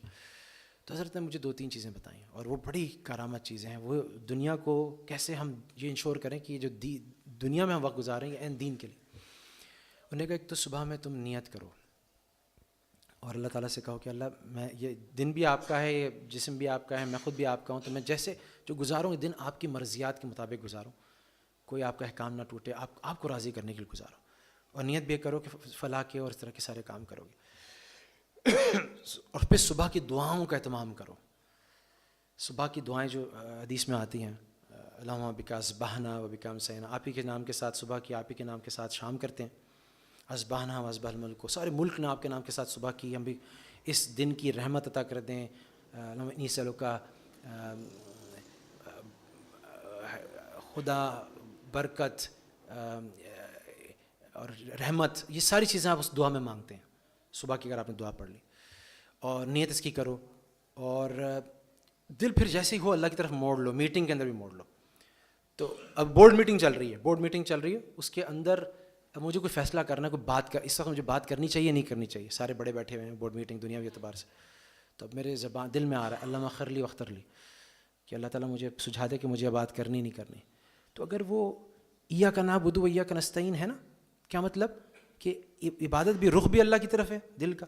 تو حضرت نے مجھے 2-3 چیزیں بتائیں، اور وہ بڑی کارآمد چیزیں ہیں. وہ دنیا کو کیسے ہم یہ انشور کریں کہ یہ جو دنیا میں ہم وقت گزاریں گے این دین کے لیے. انہوں نے کہا ایک تو صبح میں تم نیت کرو اور اللہ تعالیٰ سے کہو کہ اللہ میں یہ دن بھی آپ کا ہے، یہ جسم بھی آپ کا ہے، میں خود بھی آپ کا ہوں، تو میں جیسے جو گزاروں یہ دن آپ کی مرضیات کے مطابق گزاروں، کوئی آپ کا احکام نہ ٹوٹے، آپ کو راضی کرنے کے لیے گزارو. اور نیت بھی کرو کہ فلاح کے اور اس طرح کے سارے کام کرو گے. اور پھر صبح کی دعاؤں کا اہتمام کرو. صبح کی دعائیں جو حدیث میں آتی ہیں، اللہم بک اصبحنا و بک امسینا، آپ ہی کے نام کے ساتھ صبح کی، آپ ہی کے نام کے ساتھ شام کرتے ہیں. اصبحنا و اصبح الملک، سارے ملک نے آپ کے نام کے ساتھ صبح کی، ہم بھی اس دن کی رحمت عطا کر دیں. اللہم انی اسألک خدا، برکت اور رحمت، یہ ساری چیزیں آپ اس دعا میں مانگتے ہیں صبح کی. اگر آپ نے دعا پڑھ لی اور نیت اس کی کرو، اور دل پھر جیسے ہی ہو اللہ کی طرف موڑ لو. میٹنگ کے اندر بھی موڑ لو. تو اب بورڈ میٹنگ چل رہی ہے، اس کے اندر اب مجھے کوئی فیصلہ کرنا ہے، کوئی بات کر، اس وقت مجھے بات کرنی چاہیے نہیں کرنی چاہیے. سارے بڑے بیٹھے ہوئے ہیں بورڈ میٹنگ دنیاوی اعتبار سے. تو اب میرے زبان دل میں آ رہا ہے اللہ اخر لی واختر لی، کہ اللہ تعالیٰ مجھے سجھا دے کہ مجھے بات کرنی نہیں کرنی. تو اگر وہ ایاک نعبد و ایاک نستعین ہے نا، کیا مطلب کہ عبادت بھی، رخ بھی اللہ کی طرف ہے دل کا،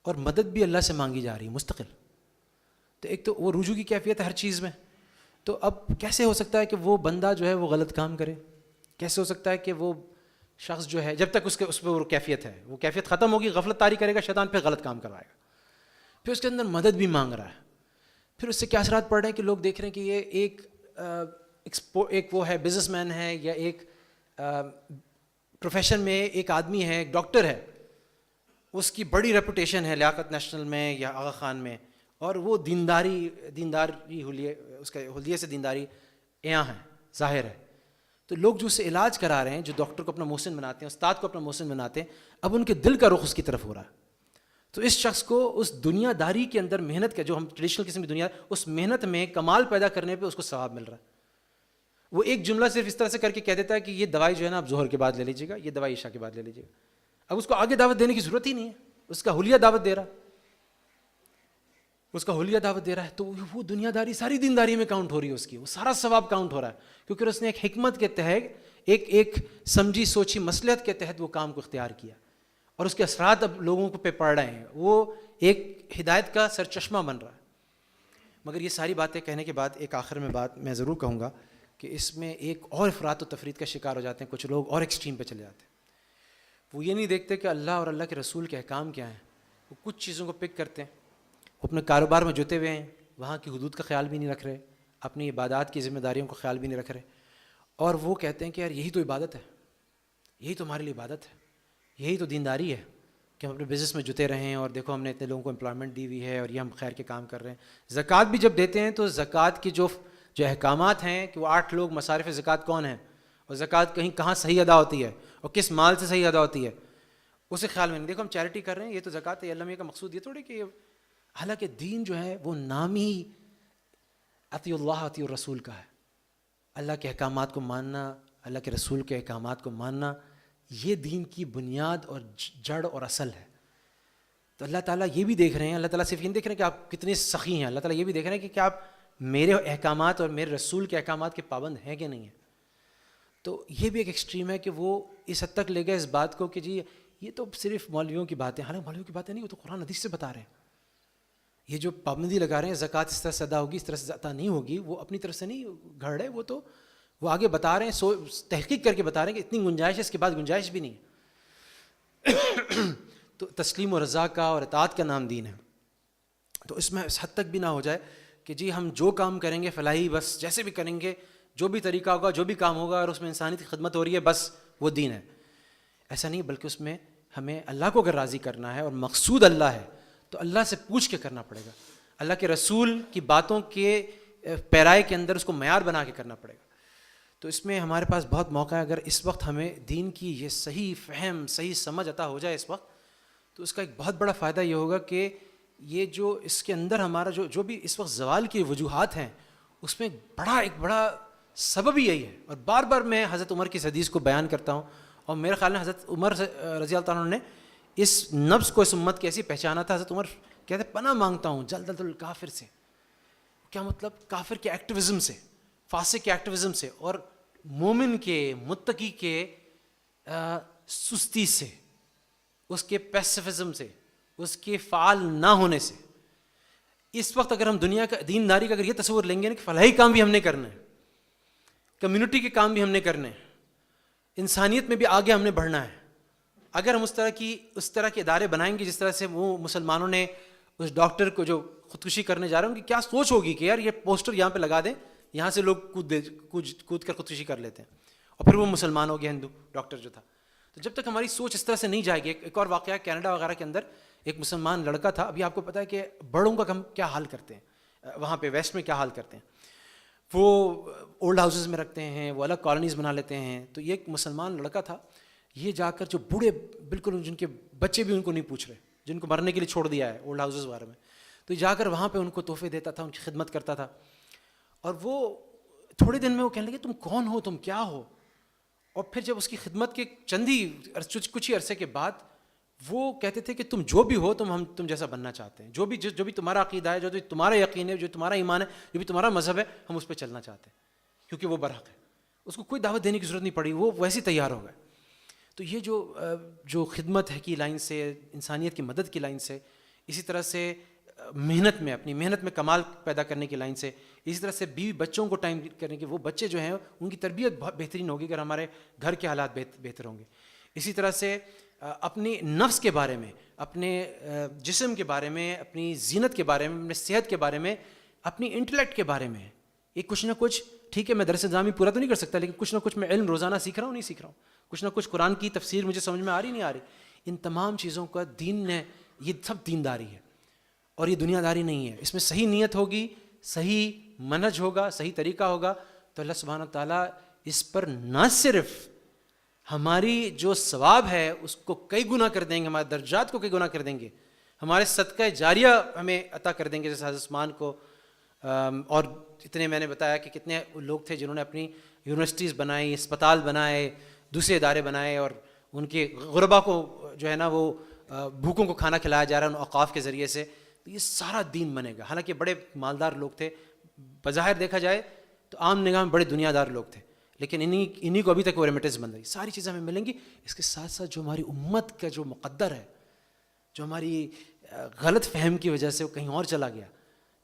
اور مدد بھی اللہ سے مانگی جا رہی ہے مستقل. تو ایک تو وہ رجوع کی کیفیت ہے ہر چیز میں. تو اب کیسے ہو سکتا ہے کہ وہ بندہ جو ہے وہ غلط کام کرے؟ کیسے ہو سکتا ہے کہ وہ شخص جو ہے، جب تک اس پہ وہ کیفیت ہے، وہ کیفیت ختم ہوگی، غفلت طاری کرے گا، شیطان پہ غلط کام کروائے گا. پھر اس کے اندر مدد بھی مانگ رہا ہے. پھر اس سے کیا اثرات پڑ رہے ہیں کہ لوگ دیکھ رہے ہیں کہ یہ ایک وہ ہے، بزنس مین ہے، یا ایک پروفیشن میں ایک آدمی ہے، ایک ڈاکٹر ہے، اس کی بڑی ریپوٹیشن ہے لیاقت نیشنل میں یا آغا خان میں، اور وہ دینداری حلیے، اس کا حلیے سے دینداری یہاں ہے، ظاہر ہے. تو لوگ جو اسے علاج کرا رہے ہیں، جو ڈاکٹر کو اپنا محسن بناتے ہیں، استاد کو اپنا محسن بناتے ہیں، اب ان کے دل کا رخ اس کی طرف ہو رہا ہے. تو اس شخص کو اس دنیا داری کے اندر محنت کا، جو ہم ٹریڈیشنل قسم کی دنیا، اس محنت میں کمال پیدا کرنے پہ اس کو ثواب مل رہا ہے. وہ ایک جملہ صرف اس طرح سے کر کے کہہ دیتا ہے کہ یہ دوائی جو ہے نا آپ ظہر کے بعد لے لیجیے گا، یہ دوائی عشاء کے بعد لے لیجیے گا. اب اس کو آگے دعوت دینے کی ضرورت ہی نہیں ہے، اس کا حلیہ دعوت دے رہا ہے، اس کا حلیہ دعوت دے رہا ہے. تو وہ دنیا داری ساری دینداری میں کاؤنٹ ہو رہی ہے، اس کی وہ سارا ثواب کاؤنٹ ہو رہا ہے، کیونکہ اس نے ایک حکمت کے تحت، ایک سمجھی سوچی مصلحت کے تحت وہ کام کو اختیار کیا، اور اس کے اثرات اب لوگوں کو پہ پڑ رہے ہیں. وہ ایک ہدایت کا سرچشمہ بن رہا ہے. مگر یہ ساری باتیں کہنے کے بعد ایک آخر میں بات میں ضرور کہوں گا کہ اس میں ایک اور افراط و تفریط کا شکار ہو جاتے ہیں کچھ لوگ، اور ایکسٹریم پہ چلے جاتے ہیں. وہ یہ نہیں دیکھتے کہ اللہ اور اللہ کے رسول کے احکام کیا ہیں. وہ کچھ چیزوں کو پک کرتے ہیں، وہ اپنے کاروبار میں جتے ہوئے ہیں، وہاں کی حدود کا خیال بھی نہیں رکھ رہے، اپنی عبادات کی ذمہ داریوں کا خیال بھی نہیں رکھ رہے، اور وہ کہتے ہیں کہ یار یہی تو عبادت ہے، یہی تو ہمارے لیے عبادت ہے، یہی تو دینداری ہے کہ ہم اپنے بزنس میں جتے رہیں، اور دیکھو ہم نے اتنے لوگوں کو امپلائمنٹ دی ہوئی ہے، اور یہ ہم خیر کے کام کر رہے ہیں. زکوٰۃ بھی جب دیتے ہیں تو زکوٰۃ کی جو احکامات ہیں کہ وہ 8 لوگ مصارف زکوٰۃ کون ہیں، اور زکوٰۃ کہاں صحیح ادا ہوتی ہے، اور کس مال سے صحیح ادا ہوتی ہے، اسے خیال میں نہیں. دیکھو ہم چیریٹی کر رہے ہیں، یہ تو زکوٰۃ ہے. اللہ کا مقصود یہ تھوڑی کہ حالانکہ دین جو ہے وہ نام ہی اطیع اللہ اطیع الرسول کا ہے. اللہ کے احکامات کو ماننا، اللہ کے رسول کے احکامات کو ماننا، یہ دین کی بنیاد اور جڑ اور اصل ہے. تو اللہ تعالیٰ یہ بھی دیکھ رہے ہیں، اللہ تعالیٰ صرف یہ نہیں دیکھ رہے ہیں کہ آپ کتنے سخی ہیں، اللہ تعالیٰ یہ بھی دیکھ رہے ہیں کہ کیا آپ میرے احکامات اور میرے رسول کے احکامات کے پابند ہیں کہ نہیں ہیں. تو یہ بھی ایک ایکسٹریم ہے کہ وہ اس حد تک لے گئے اس بات کو کہ جی یہ تو صرف مولویوں کی باتیں، حالانکہ مولویوں کی باتیں نہیں، وہ تو قرآن حدیث سے بتا رہے ہیں. یہ جو پابندی لگا رہے ہیں زکوٰۃ اس طرح سے ادا ہوگی، اس طرح سے ادا نہیں ہوگی، وہ اپنی طرف سے نہیں گھڑ رہے، وہ آگے بتا رہے ہیں، تحقیق کر کے بتا رہے ہیں کہ اتنی گنجائش ہے، اس کے بعد گنجائش بھی نہیں ہے. تو تسلیم و رضا کا اور اطاعت کا نام دین ہے. تو اس میں اس حد تک بھی نہ ہو جائے کہ جی ہم جو کام کریں گے فلاحی، بس جیسے بھی کریں گے، جو بھی طریقہ ہوگا، جو بھی کام ہوگا، اور اس میں انسانیت کی خدمت ہو رہی ہے، بس وہ دین ہے. ایسا نہیں، بلکہ اس میں ہمیں اللہ کو اگر راضی کرنا ہے اور مقصود اللہ ہے تو اللہ سے پوچھ کے کرنا پڑے گا، اللہ کے رسول کی باتوں کے پیرائے کے اندر اس کو معیار بنا کے کرنا پڑے گا. تو اس میں ہمارے پاس بہت موقع ہے. اگر اس وقت ہمیں دین کی یہ صحیح فہم، صحیح سمجھ عطا ہو جائے اس وقت، تو اس کا ایک بہت بڑا فائدہ یہ ہوگا کہ یہ جو اس کے اندر ہمارا جو بھی اس وقت زوال کی وجوہات ہیں، اس میں ایک بڑا سبب ہی یہی ہے. اور بار بار میں حضرت عمر کی حدیث کو بیان کرتا ہوں، اور میرے خیال میں حضرت عمر رضی اللہ تعالیٰ عنہ نے اس نفس کو اس امت کی ایسی پہچانا تھا. حضرت عمر کہتے ہیں پناہ مانگتا ہوں جلد الکافر سے. کیا مطلب؟ کافر کے ایکٹیویزم سے، فاسق کے ایکٹیویزم سے، اور مومن کے، متقی کے سستی سے، اس کے پیسیفزم سے، اس کے فعال نہ ہونے سے. اس وقت اگر ہم دنیا کا دینداری کا اگر یہ تصور لیں گے نا کہ فلاحی کام بھی ہم نے کرنا ہے، کمیونٹی کے کام بھی ہم نے کرنے ہیں، انسانیت میں بھی آگے ہم نے بڑھنا ہے، اگر ہم اس طرح کے ادارے بنائیں گے جس طرح سے وہ مسلمانوں نے اس ڈاکٹر کو جو خودکشی کرنے جا رہے ہیں ان کی کیا سوچ ہوگی کہ یار یہ پوسٹر یہاں پہ لگا دیں, یہاں سے لوگ کود کر خودکشی کر لیتے ہیں, اور پھر وہ مسلمان ہو گیا, ہندو ڈاکٹر جو تھا. تو جب تک ہماری سوچ اس طرح سے نہیں جائے گی. ایک اور واقعہ کینیڈا وغیرہ کے اندر ایک مسلمان لڑکا تھا, ابھی آپ کو پتہ ہے کہ بڑوں کا ہم کیا حال کرتے ہیں وہاں پہ ویسٹ میں, کیا حال کرتے ہیں, وہ اولڈ ہاؤسز میں رکھتے ہیں, وہ الگ کالونیز بنا لیتے ہیں. تو یہ ایک مسلمان لڑکا تھا, یہ جا کر جو بوڑھے بالکل جن کے بچے بھی ان کو نہیں پوچھ رہے, جن کو مرنے کے لیے چھوڑ دیا ہے اولڈ ہاؤسز وغیرہ میں, تو جا کر وہاں پہ ان کو تحفے دیتا تھا, ان کی خدمت کرتا تھا. اور وہ تھوڑے دن میں وہ کہنے لگے تم کون ہو, تم کیا ہو. اور پھر جب اس کی خدمت کے کچھ ہی عرصے کے بعد وہ کہتے تھے کہ تم جو بھی ہو ہم تم جیسا بننا چاہتے ہیں, جو بھی تمہارا عقیدہ ہے, جو بھی تمہارا یقین ہے, جو تمہارا ایمان ہے, جو بھی تمہارا مذہب ہے, ہم اس پہ چلنا چاہتے ہیں, کیونکہ وہ برحق ہے. اس کو کوئی دعوت دینے کی ضرورت نہیں پڑی, وہ ویسے تیار ہو گئے. تو یہ جو خدمت ہے کی لائن سے, انسانیت کی مدد کی لائن سے, اسی طرح سے محنت میں, اپنی محنت میں کمال پیدا کرنے کی لائن سے, اسی طرح سے بیوی بچوں کو ٹائم کرنے کی, وہ بچے جو ہیں ان کی تربیت بہت بہترین ہوگی اگر ہمارے گھر کے حالات بہتر ہوں گے. اسی طرح سے اپنے نفس کے بارے میں, اپنے جسم کے بارے میں, اپنی زینت کے بارے میں, اپنے صحت کے بارے میں, اپنی انٹلیکٹ کے بارے میں, یہ کچھ نہ کچھ, ٹھیک ہے میں درس نظامی پورا تو نہیں کر سکتا, لیکن کچھ نہ کچھ میں علم روزانہ سیکھ رہا ہوں, نہیں سیکھ رہا ہوں, کچھ نہ کچھ قرآن کی تفسیر مجھے سمجھ میں آ رہی نہیں آ رہی. ان تمام چیزوں کا دین نے, یہ سب دینداری ہے اور یہ دنیا داری نہیں ہے. اس میں صحیح نیت ہوگی, صحیح منہج ہوگا, صحیح طریقہ ہوگا, تو اللہ سبحانہ تعالیٰ اس پر نہ صرف ہماری جو ثواب ہے اس کو کئی گنا کر دیں گے, ہمارے درجات کو کئی گنا کر دیں گے, ہمارے صدقہ جاریہ ہمیں عطا کر دیں گے, جیسے حضرت عثمان کو. اور اتنے میں نے بتایا کہ کتنے لوگ تھے جنہوں نے اپنی یونیورسٹیز بنائی, اسپتال بنائے, دوسرے ادارے بنائے, اور ان کے غربا کو جو ہے نا وہ بھوکوں کو کھانا کھلایا جا رہا ہے ان اوقاف کے ذریعے سے. تو یہ سارا دین بنے گا. حالانکہ بڑے مالدار لوگ تھے, بظاہر دیکھا جائے تو عام نگاہ میں بڑے دنیا دار لوگ تھے, لیکن انہی کو ابھی تک وہ ریمیٹنس بن رہی. ساری چیزیں ہمیں ملیں گی. اس کے ساتھ ساتھ جو ہماری امت کا جو مقدر ہے, جو ہماری غلط فہم کی وجہ سے وہ کہیں اور چلا گیا,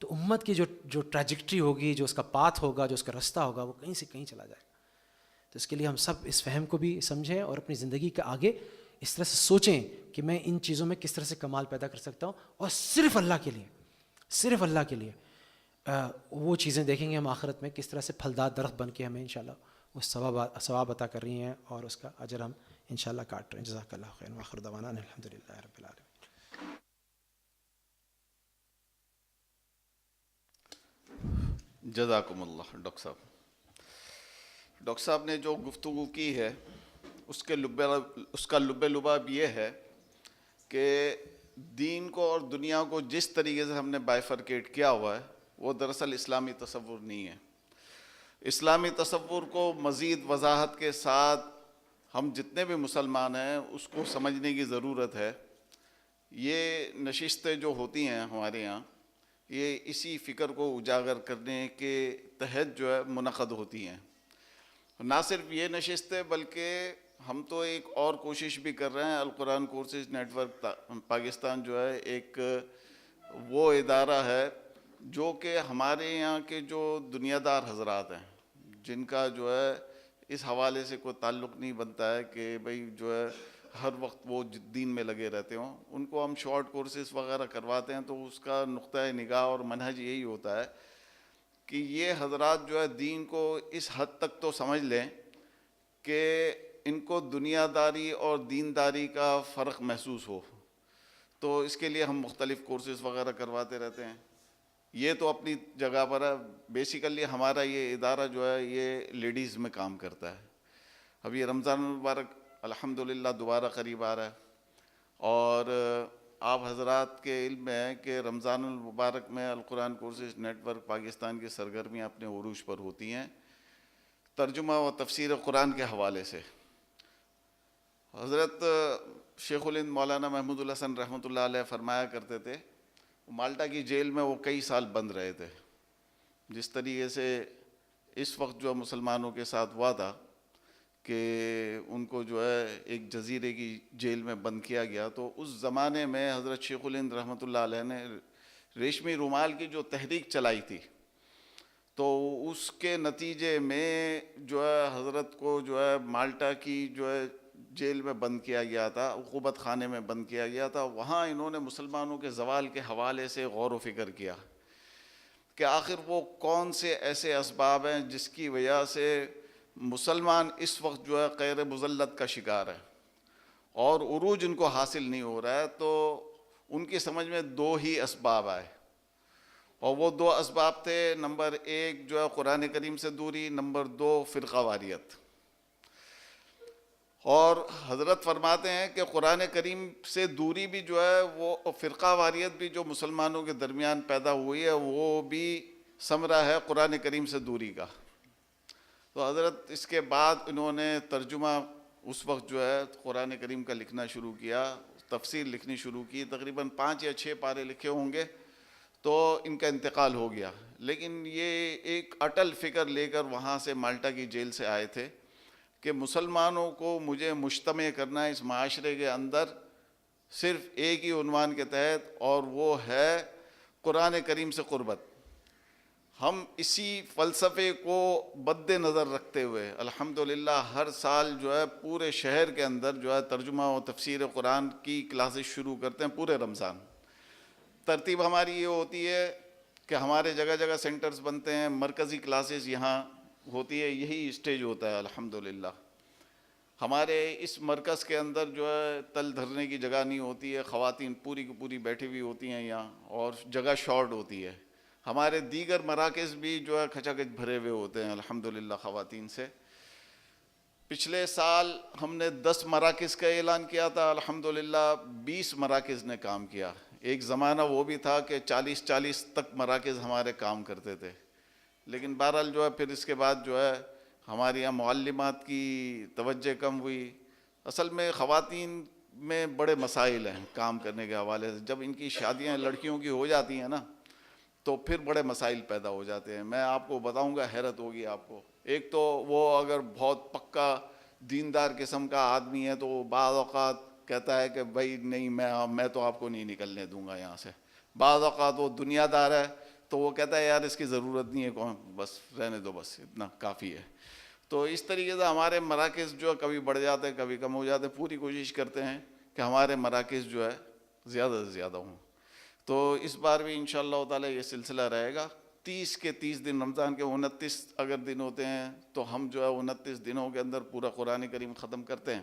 تو امت کی جو ٹریجیکٹری ہوگی, جو اس کا پاتھ ہوگا, جو اس کا رستہ ہوگا, وہ کہیں سے کہیں چلا جائے گا. تو اس کے لیے ہم سب اس فہم کو بھی سمجھیں اور اپنی زندگی کے آگے اس طرح سے سوچیں کہ میں ان چیزوں میں کس طرح سے کمال پیدا کر سکتا ہوں, اور صرف اللہ کے لیے, صرف اللہ کے لیے وہ چیزیں دیکھیں گے ہم آخرت میں کس طرح سے پھلدار درخت بن کے ہمیں انشاءاللہ وہ ثواب عطا کر رہی ہیں, اور اس کا اجر ہم انشاءاللہ کاٹ رہے ہیں. جزاک اللہ خیر, وآخر دعوانا الحمدللہ رب العالمین. جزاکم اللہ. ڈاکٹر صاحب نے جو گفتگو کی ہے اس کا لباب یہ ہے کہ دین کو اور دنیا کو جس طریقے سے ہم نے بائیفرکیٹ کیا ہوا ہے وہ دراصل اسلامی تصور نہیں ہے. اسلامی تصور کو مزید وضاحت کے ساتھ ہم جتنے بھی مسلمان ہیں اس کو سمجھنے کی ضرورت ہے. یہ نشستیں جو ہوتی ہیں ہمارے یہاں, یہ اسی فکر کو اجاگر کرنے کے تحت جو ہے منعقد ہوتی ہیں. نہ صرف یہ نشستیں بلکہ ہم تو ایک اور کوشش بھی کر رہے ہیں. القرآن کورسز نیٹ ورک پاکستان جو ہے ایک وہ ادارہ ہے جو کہ ہمارے یہاں کے جو دنیا دار حضرات ہیں جن کا جو ہے اس حوالے سے کوئی تعلق نہیں بنتا ہے کہ بھئی جو ہے ہر وقت وہ دین میں لگے رہتے ہوں, ان کو ہم شارٹ کورسز وغیرہ کرواتے ہیں. تو اس کا نقطۂ نگاہ اور منہج یہی ہوتا ہے کہ یہ حضرات جو ہے دین کو اس حد تک تو سمجھ لیں کہ ان کو دنیا داری اور دینداری کا فرق محسوس ہو. تو اس کے لیے ہم مختلف کورسز وغیرہ کرواتے رہتے ہیں. یہ تو اپنی جگہ پر ہے. بیسیکلی ہمارا یہ ادارہ جو ہے یہ لیڈیز میں کام کرتا ہے. اب یہ رمضان المبارک الحمدللہ دوبارہ قریب آ رہا ہے, اور آپ حضرات کے علم میں ہے کہ رمضان المبارک میں القرآن کورسز نیٹ ورک پاکستان کی سرگرمیاں اپنے عروج پر ہوتی ہیں ترجمہ و تفسیر قرآن کے حوالے سے. حضرت شیخ الہند مولانا محمود الحسن رحمۃ اللہ علیہ فرمایا کرتے تھے, مالٹا کی جیل میں وہ کئی سال بند رہے تھے. جس طریقے سے اس وقت جو مسلمانوں کے ساتھ ہوا تھا کہ ان کو جو ہے ایک جزیرے کی جیل میں بند کیا گیا, تو اس زمانے میں حضرت شیخ الہند رحمۃ اللہ علیہ نے ریشمی رومال کی جو تحریک چلائی تھی, تو اس کے نتیجے میں جو ہے حضرت کو جو ہے مالٹا کی جو ہے جیل میں بند کیا گیا تھا، عقوبت خانے میں بند کیا گیا تھا، وہاں انہوں نے مسلمانوں کے زوال کے حوالے سے غور و فکر کیا کہ آخر وہ کون سے ایسے اسباب ہیں جس کی وجہ سے مسلمان اس وقت جو ہے غیر مذلت کا شکار ہے اور عروج ان کو حاصل نہیں ہو رہا ہے. تو ان کی سمجھ میں دو ہی اسباب آئے، اور وہ دو اسباب تھے، نمبر ایک جو ہے قرآن کریم سے دوری، نمبر دو فرقہ واریت. اور حضرت فرماتے ہیں کہ قرآن کریم سے دوری بھی جو ہے وہ فرقہ واریت بھی جو مسلمانوں کے درمیان پیدا ہوئی ہے وہ بھی ثمرہ ہے قرآن کریم سے دوری کا. تو حضرت اس کے بعد انہوں نے ترجمہ اس وقت جو ہے قرآن کریم کا لکھنا شروع کیا، تفسیر لکھنی شروع کی، تقریباً 5 یا 6 پارے لکھے ہوں گے تو ان کا انتقال ہو گیا. لیکن یہ ایک اٹل فکر لے کر وہاں سے مالٹا کی جیل سے آئے تھے کہ مسلمانوں کو مجھے مجتمع کرنا ہے اس معاشرے کے اندر صرف ایک ہی عنوان کے تحت، اور وہ ہے قرآن کریم سے قربت. ہم اسی فلسفے کو مد نظر رکھتے ہوئے الحمدللہ ہر سال جو ہے پورے شہر کے اندر جو ہے ترجمہ و تفسیر قرآن کی کلاسز شروع کرتے ہیں پورے رمضان. ترتیب ہماری یہ ہوتی ہے کہ ہمارے جگہ جگہ سینٹرز بنتے ہیں، مرکزی کلاسز یہاں ہوتی ہے، یہی اسٹیج ہوتا ہے الحمدللہ. ہمارے اس مرکز کے اندر جو ہے تل دھرنے کی جگہ نہیں ہوتی ہے، خواتین پوری کی پوری بیٹھی ہوئی ہوتی ہیں یہاں، اور جگہ شارٹ ہوتی ہے. ہمارے دیگر مراکز بھی جو ہے کھچا کھچ بھرے ہوئے ہوتے ہیں الحمدللہ خواتین سے. پچھلے سال ہم نے 10 مراکز کا اعلان کیا تھا، الحمدللہ 20 مراکز نے کام کیا. ایک زمانہ وہ بھی تھا کہ 40 تک مراکز ہمارے کام کرتے تھے، لیکن بہرحال جو ہے پھر اس کے بعد جو ہے ہمارے یہاں معلمات کی توجہ کم ہوئی. اصل میں خواتین میں بڑے مسائل ہیں کام کرنے کے حوالے سے. جب ان کی شادیاں لڑکیوں کی ہو جاتی ہیں نا تو پھر بڑے مسائل پیدا ہو جاتے ہیں. میں آپ کو بتاؤں گا، حیرت ہوگی آپ کو. ایک تو وہ اگر بہت پکا دیندار قسم کا آدمی ہے تو وہ بعض اوقات کہتا ہے کہ بھائی نہیں میں تو آپ کو نہیں نکلنے دوں گا یہاں سے. بعض اوقات وہ دنیا دار ہے تو وہ کہتا ہے یار اس کی ضرورت نہیں ہے، کون بس رہنے دو، بس اتنا کافی ہے. تو اس طریقے سے ہمارے مراکز جو ہے کبھی بڑھ جاتے ہیں کبھی کم ہو جاتے ہیں. پوری کوشش کرتے ہیں کہ ہمارے مراکز جو ہے زیادہ سے زیادہ ہوں. تو اس بار بھی انشاءاللہ تعالی یہ سلسلہ رہے گا. 30 کے 30 دن، رمضان کے 29 اگر دن ہوتے ہیں تو ہم جو ہے 29 دنوں کے اندر پورا قرآن کریم ختم کرتے ہیں.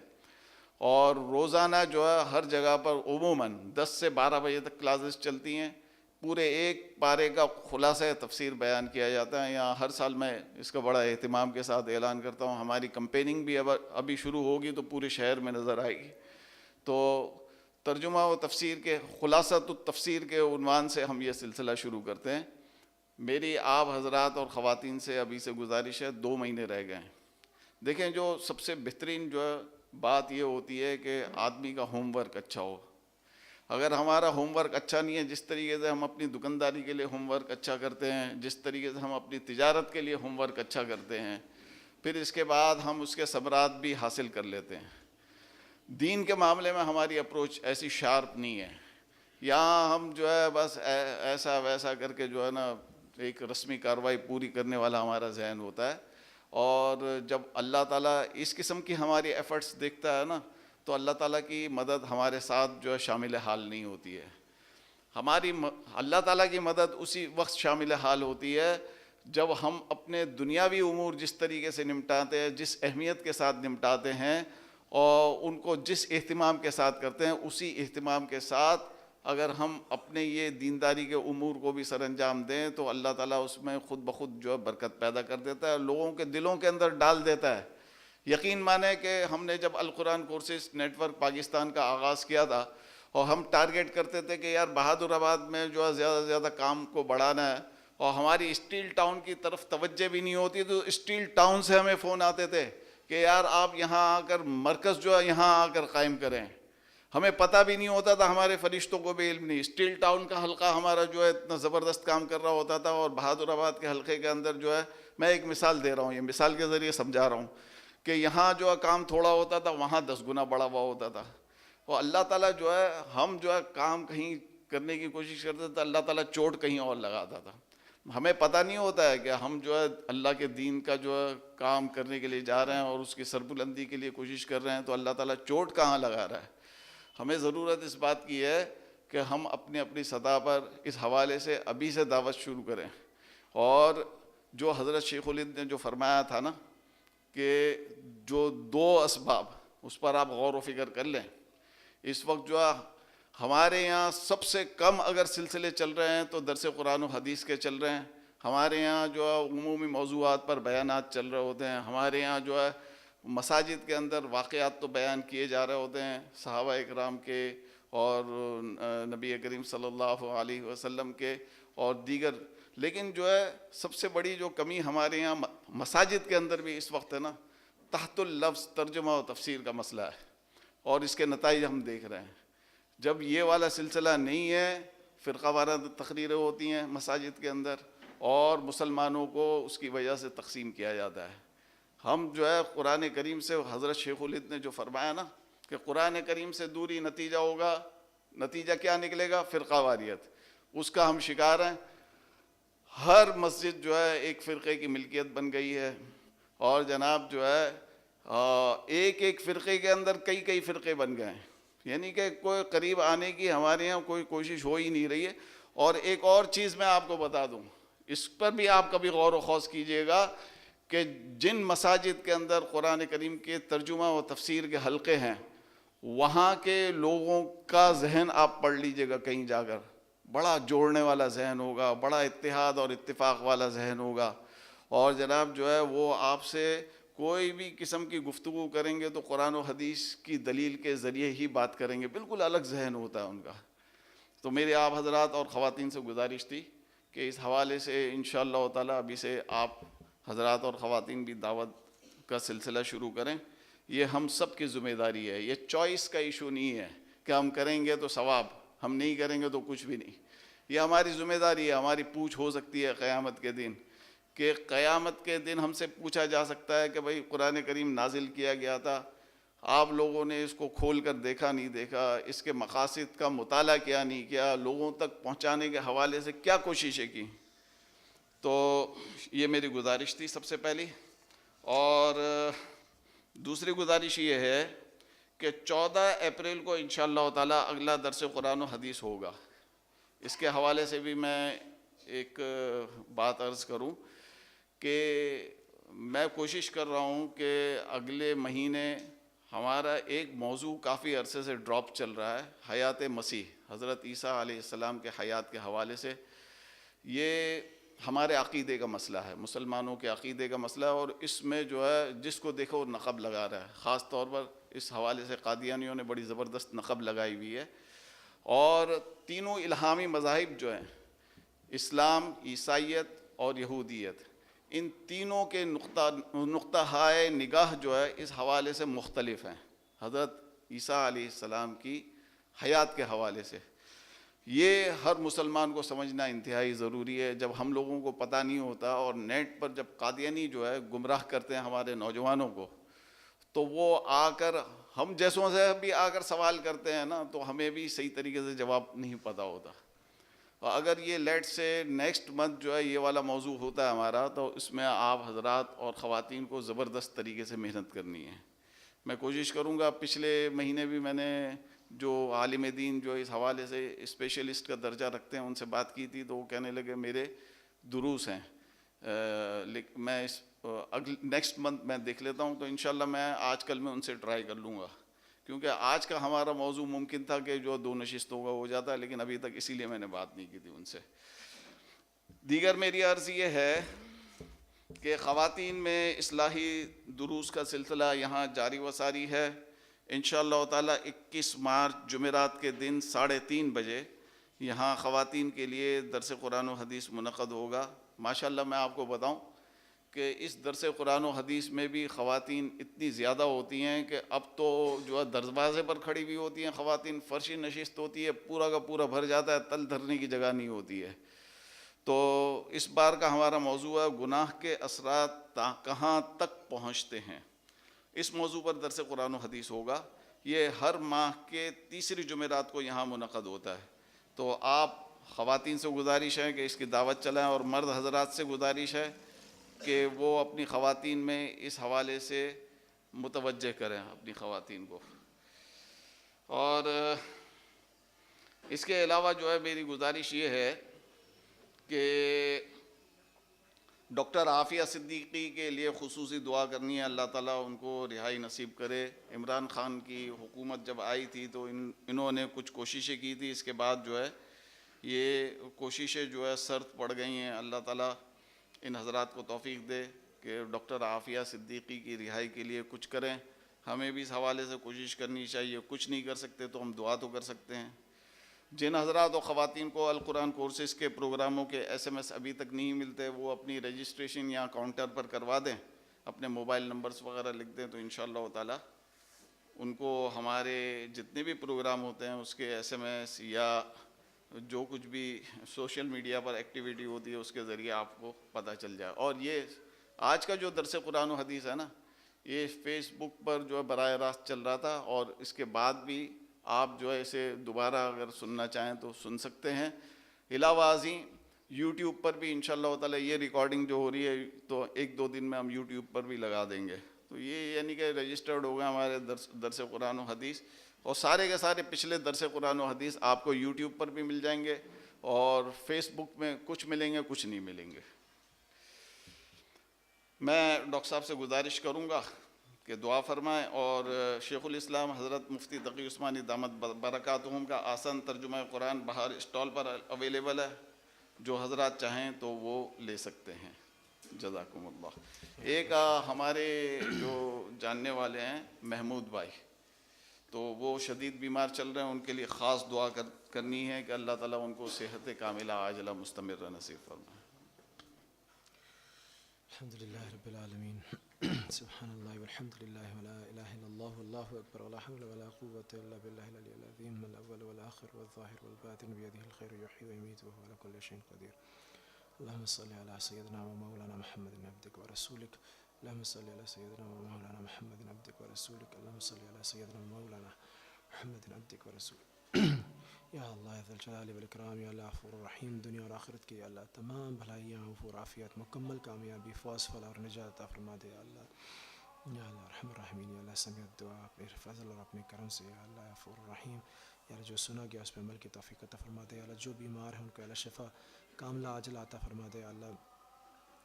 اور روزانہ جو ہے ہر جگہ پر عموماً 10 سے 12 بجے تک کلاسز چلتی ہیں. پورے ایک پارے کا خلاصہ تفسیر بیان کیا جاتا ہے. یہاں ہر سال میں اس کا بڑا اہتمام کے ساتھ اعلان کرتا ہوں. ہماری کمپیننگ بھی ابھی شروع ہوگی تو پورے شہر میں نظر آئے گی. تو ترجمہ و تفسیر کے خلاصۃ التفسیر کے عنوان سے ہم یہ سلسلہ شروع کرتے ہیں. میری آپ حضرات اور خواتین سے ابھی سے گزارش ہے، 2 مہینے رہ گئے ہیں. دیکھیں جو سب سے بہترین جو ہے بات یہ ہوتی ہے کہ آدمی کا ہوم ورک اچھا ہو. اگر ہمارا ہوم ورک اچھا نہیں ہے، جس طریقے سے ہم اپنی دکانداری کے لیے ہوم ورک اچھا کرتے ہیں، جس طریقے سے ہم اپنی تجارت کے لیے ہوم ورک اچھا کرتے ہیں، پھر اس کے بعد ہم اس کے ثمرات بھی حاصل کر لیتے ہیں. دین کے معاملے میں ہماری اپروچ ایسی شارپ نہیں ہے. یہاں ہم جو ہے بس ایسا ویسا کر کے جو ہے نا ایک رسمی کارروائی پوری کرنے والا ہمارا ذہن ہوتا ہے. اور جب اللہ تعالیٰ اس قسم کی ہماری ایفرٹس دیکھتا ہے نا تو اللہ تعالیٰ کی مدد ہمارے ساتھ جو ہے شامل حال نہیں ہوتی ہے. اللہ تعالیٰ کی مدد اسی وقت شامل حال ہوتی ہے جب ہم اپنے دنیاوی امور جس طریقے سے نمٹاتے ہیں، جس اہمیت کے ساتھ نمٹاتے ہیں اور ان کو جس اہتمام کے ساتھ کرتے ہیں، اسی اہتمام کے ساتھ اگر ہم اپنے یہ دینداری کے امور کو بھی سر انجام دیں تو اللہ تعالیٰ اس میں خود بخود جو ہے برکت پیدا کر دیتا ہے، لوگوں کے دلوں کے اندر ڈال دیتا ہے. یقین مانیں کہ ہم نے جب القرآن کورسز نیٹ ورک پاکستان کا آغاز کیا تھا اور ہم ٹارگیٹ کرتے تھے کہ یار بہادر آباد میں جو ہے زیادہ سے زیادہ کام کو بڑھانا ہے، اور ہماری اسٹیل ٹاؤن کی طرف توجہ بھی نہیں ہوتی، تو اسٹیل ٹاؤن سے ہمیں فون آتے تھے کہ یار آپ یہاں آ کر مرکز جو ہے یہاں آ کر قائم کریں. ہمیں پتہ بھی نہیں ہوتا تھا، ہمارے فرشتوں کو بھی علم نہیں. اسٹیل ٹاؤن کا حلقہ ہمارا جو ہے اتنا زبردست کام کر رہا ہوتا تھا، اور بہادر آباد کے حلقے کے اندر جو ہے میں ایک مثال دے رہا ہوں، یہ مثال کے ذریعے سمجھا رہا ہوں کہ یہاں جو ہے کام تھوڑا ہوتا تھا وہاں 10 گنا بڑا ہوا ہوتا تھا. اور اللہ تعالیٰ جو ہے ہم جو ہے کام کہیں کرنے کی کوشش کرتے تھے، اللہ تعالیٰ چوٹ کہیں اور لگاتا تھا. ہمیں پتہ نہیں ہوتا ہے کہ ہم جو ہے اللہ کے دین کا جو ہے کام کرنے کے لیے جا رہے ہیں اور اس کی سربلندی کے لیے کوشش کر رہے ہیں، تو اللہ تعالیٰ چوٹ کہاں لگا رہا ہے۔ ہمیں ضرورت اس بات کی ہے کہ ہم اپنی اپنی سطح پر اس حوالے سے ابھی سے دعوت شروع کریں، اور جو حضرت شیخ الہند نے جو فرمایا تھا نا کہ جو 2 اسباب، اس پر آپ غور و فکر کر لیں۔ اس وقت جو ہے ہمارے یہاں سب سے کم اگر سلسلے چل رہے ہیں تو درس قرآن و حدیث کے چل رہے ہیں، ہمارے یہاں جو ہے عمومی موضوعات پر بیانات چل رہے ہوتے ہیں، ہمارے یہاں جو ہے مساجد کے اندر واقعات تو بیان کیے جا رہے ہوتے ہیں صحابہ اکرام کے اور نبی کریم صلی اللہ علیہ وسلم کے اور دیگر، لیکن جو ہے سب سے بڑی جو کمی ہمارے یہاں مساجد کے اندر بھی اس وقت ہے نا، تحت اللفظ ترجمہ و تفسیر کا مسئلہ ہے، اور اس کے نتائج ہم دیکھ رہے ہیں۔ جب یہ والا سلسلہ نہیں ہے، فرقہ وارانہ تقریریں ہوتی ہیں مساجد کے اندر اور مسلمانوں کو اس کی وجہ سے تقسیم کیا جاتا ہے۔ ہم جو ہے قرآن کریم سے، حضرت شیخ الہند نے جو فرمایا نا کہ قرآن کریم سے دوری نتیجہ ہوگا، نتیجہ کیا نکلے گا؟ فرقہ واریت، اس کا ہم شکار ہیں۔ ہر مسجد جو ہے ایک فرقے کی ملکیت بن گئی ہے، اور جناب جو ہے ایک ایک فرقے کے اندر کئی فرقے بن گئے ہیں، یعنی کہ کوئی قریب آنے کی ہمارے یہاں کوئی کوشش ہو ہی نہیں رہی ہے۔ اور ایک اور چیز میں آپ کو بتا دوں، اس پر بھی آپ کبھی غور و خوض کیجئے گا کہ جن مساجد کے اندر قرآن کریم کے ترجمہ و تفسیر کے حلقے ہیں، وہاں کے لوگوں کا ذہن آپ پڑھ لیجئے گا، کہیں جا کر بڑا جوڑنے والا ذہن ہوگا، بڑا اتحاد اور اتفاق والا ذہن ہوگا، اور جناب جو ہے وہ آپ سے کوئی بھی قسم کی گفتگو کریں گے تو قرآن و حدیث کی دلیل کے ذریعے ہی بات کریں گے، بالکل الگ ذہن ہوتا ہے ان کا۔ تو میرے آپ حضرات اور خواتین سے گزارش تھی کہ اس حوالے سے انشاءاللہ تعالیٰ ابھی سے آپ حضرات اور خواتین بھی دعوت کا سلسلہ شروع کریں۔ یہ ہم سب کی ذمہ داری ہے، یہ چوائس کا ایشو نہیں ہے کہ ہم کریں گے تو ثواب، ہم نہیں کریں گے تو کچھ بھی نہیں۔ یہ ہماری ذمہ داری ہے، ہماری پوچھ ہو سکتی ہے قیامت کے دن، کہ قیامت کے دن ہم سے پوچھا جا سکتا ہے کہ بھئی قرآن کریم نازل کیا گیا تھا، آپ لوگوں نے اس کو کھول کر دیکھا نہیں دیکھا، اس کے مقاصد کا مطالعہ کیا نہیں کیا، لوگوں تک پہنچانے کے حوالے سے کیا کوششیں کی۔ تو یہ میری گزارش تھی سب سے پہلی، اور دوسری گزارش یہ ہے کہ 14 اپریل کو انشاءاللہ تعالی اگلا درس قرآن و حدیث ہوگا۔ اس کے حوالے سے بھی میں ایک بات عرض کروں کہ میں کوشش کر رہا ہوں کہ اگلے مہینے ہمارا ایک موضوع کافی عرصے سے ڈراپ چل رہا ہے، حیات مسیح، حضرت عیسیٰ علیہ السلام کے حیات کے حوالے سے۔ یہ ہمارے عقیدے کا مسئلہ ہے، مسلمانوں کے عقیدے کا مسئلہ ہے، اور اس میں جو ہے جس کو دیکھو وہ نقب لگا رہا ہے۔ خاص طور پر اس حوالے سے قادیانیوں نے بڑی زبردست نقب لگائی ہوئی ہے، اور تینوں الہامی مذاہب جو ہیں، اسلام، عیسائیت اور یہودیت، ان تینوں کے نقطہ ہائے نگاہ جو ہے اس حوالے سے مختلف ہیں، حضرت عیسیٰ علیہ السلام کی حیات کے حوالے سے۔ یہ ہر مسلمان کو سمجھنا انتہائی ضروری ہے۔ جب ہم لوگوں کو پتہ نہیں ہوتا، اور نیٹ پر جب قادیانی جو ہے گمراہ کرتے ہیں ہمارے نوجوانوں کو، تو وہ آ کر ہم جیسوں سے بھی آ کر سوال کرتے ہیں نا، تو ہمیں بھی صحیح طریقے سے جواب نہیں پتہ ہوتا۔ اگر یہ لیٹ سے نیکسٹ منتھ جو ہے یہ والا موضوع ہوتا ہے ہمارا، تو اس میں آپ حضرات اور خواتین کو زبردست طریقے سے محنت کرنی ہے۔ میں کوشش کروں گا، پچھلے مہینے بھی میں نے جو عالم دین جو اس حوالے سے اسپیشلسٹ کا درجہ رکھتے ہیں ان سے بات کی تھی، تو وہ کہنے لگے میرے دروس ہیں، میں نیکسٹ منتھ میں دیکھ لیتا ہوں۔ تو انشاءاللہ میں آج کل میں ان سے ٹرائی کر لوں گا، کیونکہ آج کا ہمارا موضوع ممکن تھا کہ جو 2 نشستوں کا ہو جاتا ہے، لیکن ابھی تک اسی لیے میں نے بات نہیں کی تھی ان سے۔ دیگر میری عرض یہ ہے کہ خواتین میں اصلاحی دروس کا سلسلہ یہاں جاری و ساری ہے۔ انشاءاللہ تعالی 21 مارچ جمعرات کے دن 3:30 بجے یہاں خواتین کے لیے درس قرآن و حدیث منعقد ہوگا۔ ماشاءاللہ میں آپ کو بتاؤں کہ اس درس قرآن و حدیث میں بھی خواتین اتنی زیادہ ہوتی ہیں کہ اب تو جو ہے دروازے پر کھڑی ہوئی ہوتی ہیں خواتین، فرشی نشست ہوتی ہے، پورا کا پورا بھر جاتا ہے، تل دھرنے کی جگہ نہیں ہوتی ہے۔ تو اس بار کا ہمارا موضوع ہے گناہ کے اثرات کہاں تک پہنچتے ہیں۔ اس موضوع پر درس قرآن و حدیث ہوگا۔ یہ ہر ماہ کے تیسری جمعرات کو یہاں منعقد ہوتا ہے، تو آپ خواتین سے گزارش ہے کہ اس کی دعوت چلائیں، اور مرد حضرات سے گزارش ہے کہ وہ اپنی خواتین میں اس حوالے سے متوجہ کریں اپنی خواتین کو۔ اور اس کے علاوہ جو ہے میری گزارش یہ ہے کہ ڈاکٹر عافیہ صدیقی کے لیے خصوصی دعا کرنی ہے، اللہ تعالیٰ ان کو رہائی نصیب کرے۔ عمران خان کی حکومت جب آئی تھی تو انہوں نے کچھ کوششیں کی تھی، اس کے بعد جو ہے یہ کوششیں جو ہے سرد پڑ گئی ہیں۔ اللہ تعالیٰ ان حضرات کو توفیق دے کہ ڈاکٹر عافیہ صدیقی کی رہائی کے لیے کچھ کریں۔ ہمیں بھی اس حوالے سے کوشش کرنی چاہیے، کچھ نہیں کر سکتے تو ہم دعا تو کر سکتے ہیں۔ جن حضرات و خواتین کو القرآن کورسز کے پروگراموں کے SMS ابھی تک نہیں ملتے، وہ اپنی رجسٹریشن یا کاؤنٹر پر کروا دیں، اپنے موبائل نمبرز وغیرہ لکھ دیں، تو انشاءاللہ تعالی ان کو ہمارے جتنے بھی پروگرام ہوتے ہیں اس کے SMS یا جو کچھ بھی سوشل میڈیا پر ایکٹیویٹی ہوتی ہے اس کے ذریعے آپ کو پتہ چل جائے۔ اور یہ آج کا جو درس قرآن و حدیث ہے نا، یہ فیس بک پر جو ہے براہ راست چل رہا تھا، اور اس کے بعد بھی آپ جو ہے اسے دوبارہ اگر سننا چاہیں تو سن سکتے ہیں۔ علاوہ ازیں یوٹیوب پر بھی انشاءاللہ تعالی یہ ریکارڈنگ جو ہو رہی ہے تو ایک دو دن میں ہم یوٹیوب پر بھی لگا دیں گے، تو یہ یعنی کہ رجسٹرڈ ہو گئے ہمارے درس قرآن و حدیث، اور سارے کے سارے پچھلے درس قرآن و حدیث آپ کو یوٹیوب پر بھی مل جائیں گے، اور فیس بک میں کچھ ملیں گے کچھ نہیں ملیں گے۔ میں ڈاکٹر صاحب سے گزارش کروں گا کہ دعا فرمائیں، اور شیخ الاسلام حضرت مفتی تقی عثمانی دامت برکاتہم کا آسان ترجمہ قرآن باہر اسٹال پر اویلیبل ہے، جو حضرات چاہیں تو وہ لے سکتے ہیں۔ جزاکم اللہ۔ ایک ہمارے جو جاننے والے ہیں محمود بھائی، تو وہ شدید بیمار چل رہے ہیں، ان کے لیے خاص دعا کرنی ہے کہ اللہ تعالیٰ ان کو صحت کاملہ عاجلہ مستمرہ نصیب فرمائے۔ الحمدللہ رب العالمین، سبحان اللہ والحمد للہ ولا الہ الا اللہ واللہ اکبر ولا حول ولا قوة الا باللہ العلی العظیم الاول والآخر والظاہر والباطن بیدہ الخیر یحیی ویمیت وہو علی کل شیء قدیر۔ اللہم صلی علی سیدنا و مولانا محمد عبدک و رسولک، اللہم صلی علی سیدنا و مولانا محمد عبدک و رسولک، اللہم صلی علی سیدنا و مولانا محمد عبدک و رسولک۔ یا اللہ ذی الجلال والاکرام، یا اللہ غفور الرحیم، دنیا اور آخرت کی یا اللہ تمام بھلائیاں، غفور، عافیت، مکمل کامیابی، فوز، فلاح اور نجات عطا فرما دے یا اللہ۔ یا اللہ ارحم الراحمین، یا اللہ سمیع الدعا، اپنے فضل اور اپنے کرم سے یا اللہ غفور الرحیم، یا اللہ جو سنا گیا اس پہ عمل کی توفیق عطا فرما دے یا اللہ۔ جو بیمار ہیں ان کو اللہ شفا کاملہ عاجلہ عطا فرما دے یا اللہ۔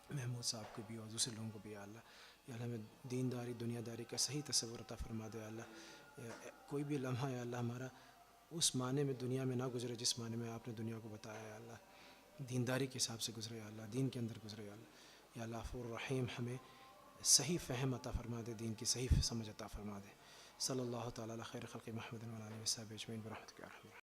محمود صاحب کو بھی اور دوسرے لوگوں کو بھی یا اللہ، یا اللہ ہمیں دینداری دنیا داری کا صحیح تصور عطا فرما دے یا اللہ۔ کوئی بھی لمحہ یا اللہ ہمارا اس معنی میں دنیا میں نہ گزرے جس معنی میں آپ نے دنیا کو بتایا یا اللہ، دینداری کے حساب سے گزرے یا اللہ، دین کے اندر گزرے یا اللہ۔ یا اللہ غفور الرحیم، ہمیں صحیح فہم عطا فرما دے، دین کی صحیح سمجھ عطا فرما دے۔ صلی اللہ تعالیٰ علی خیر خلق محمد و علی آلہ و صحبہ اجمعین برحمتک یا ارحم الراحمین۔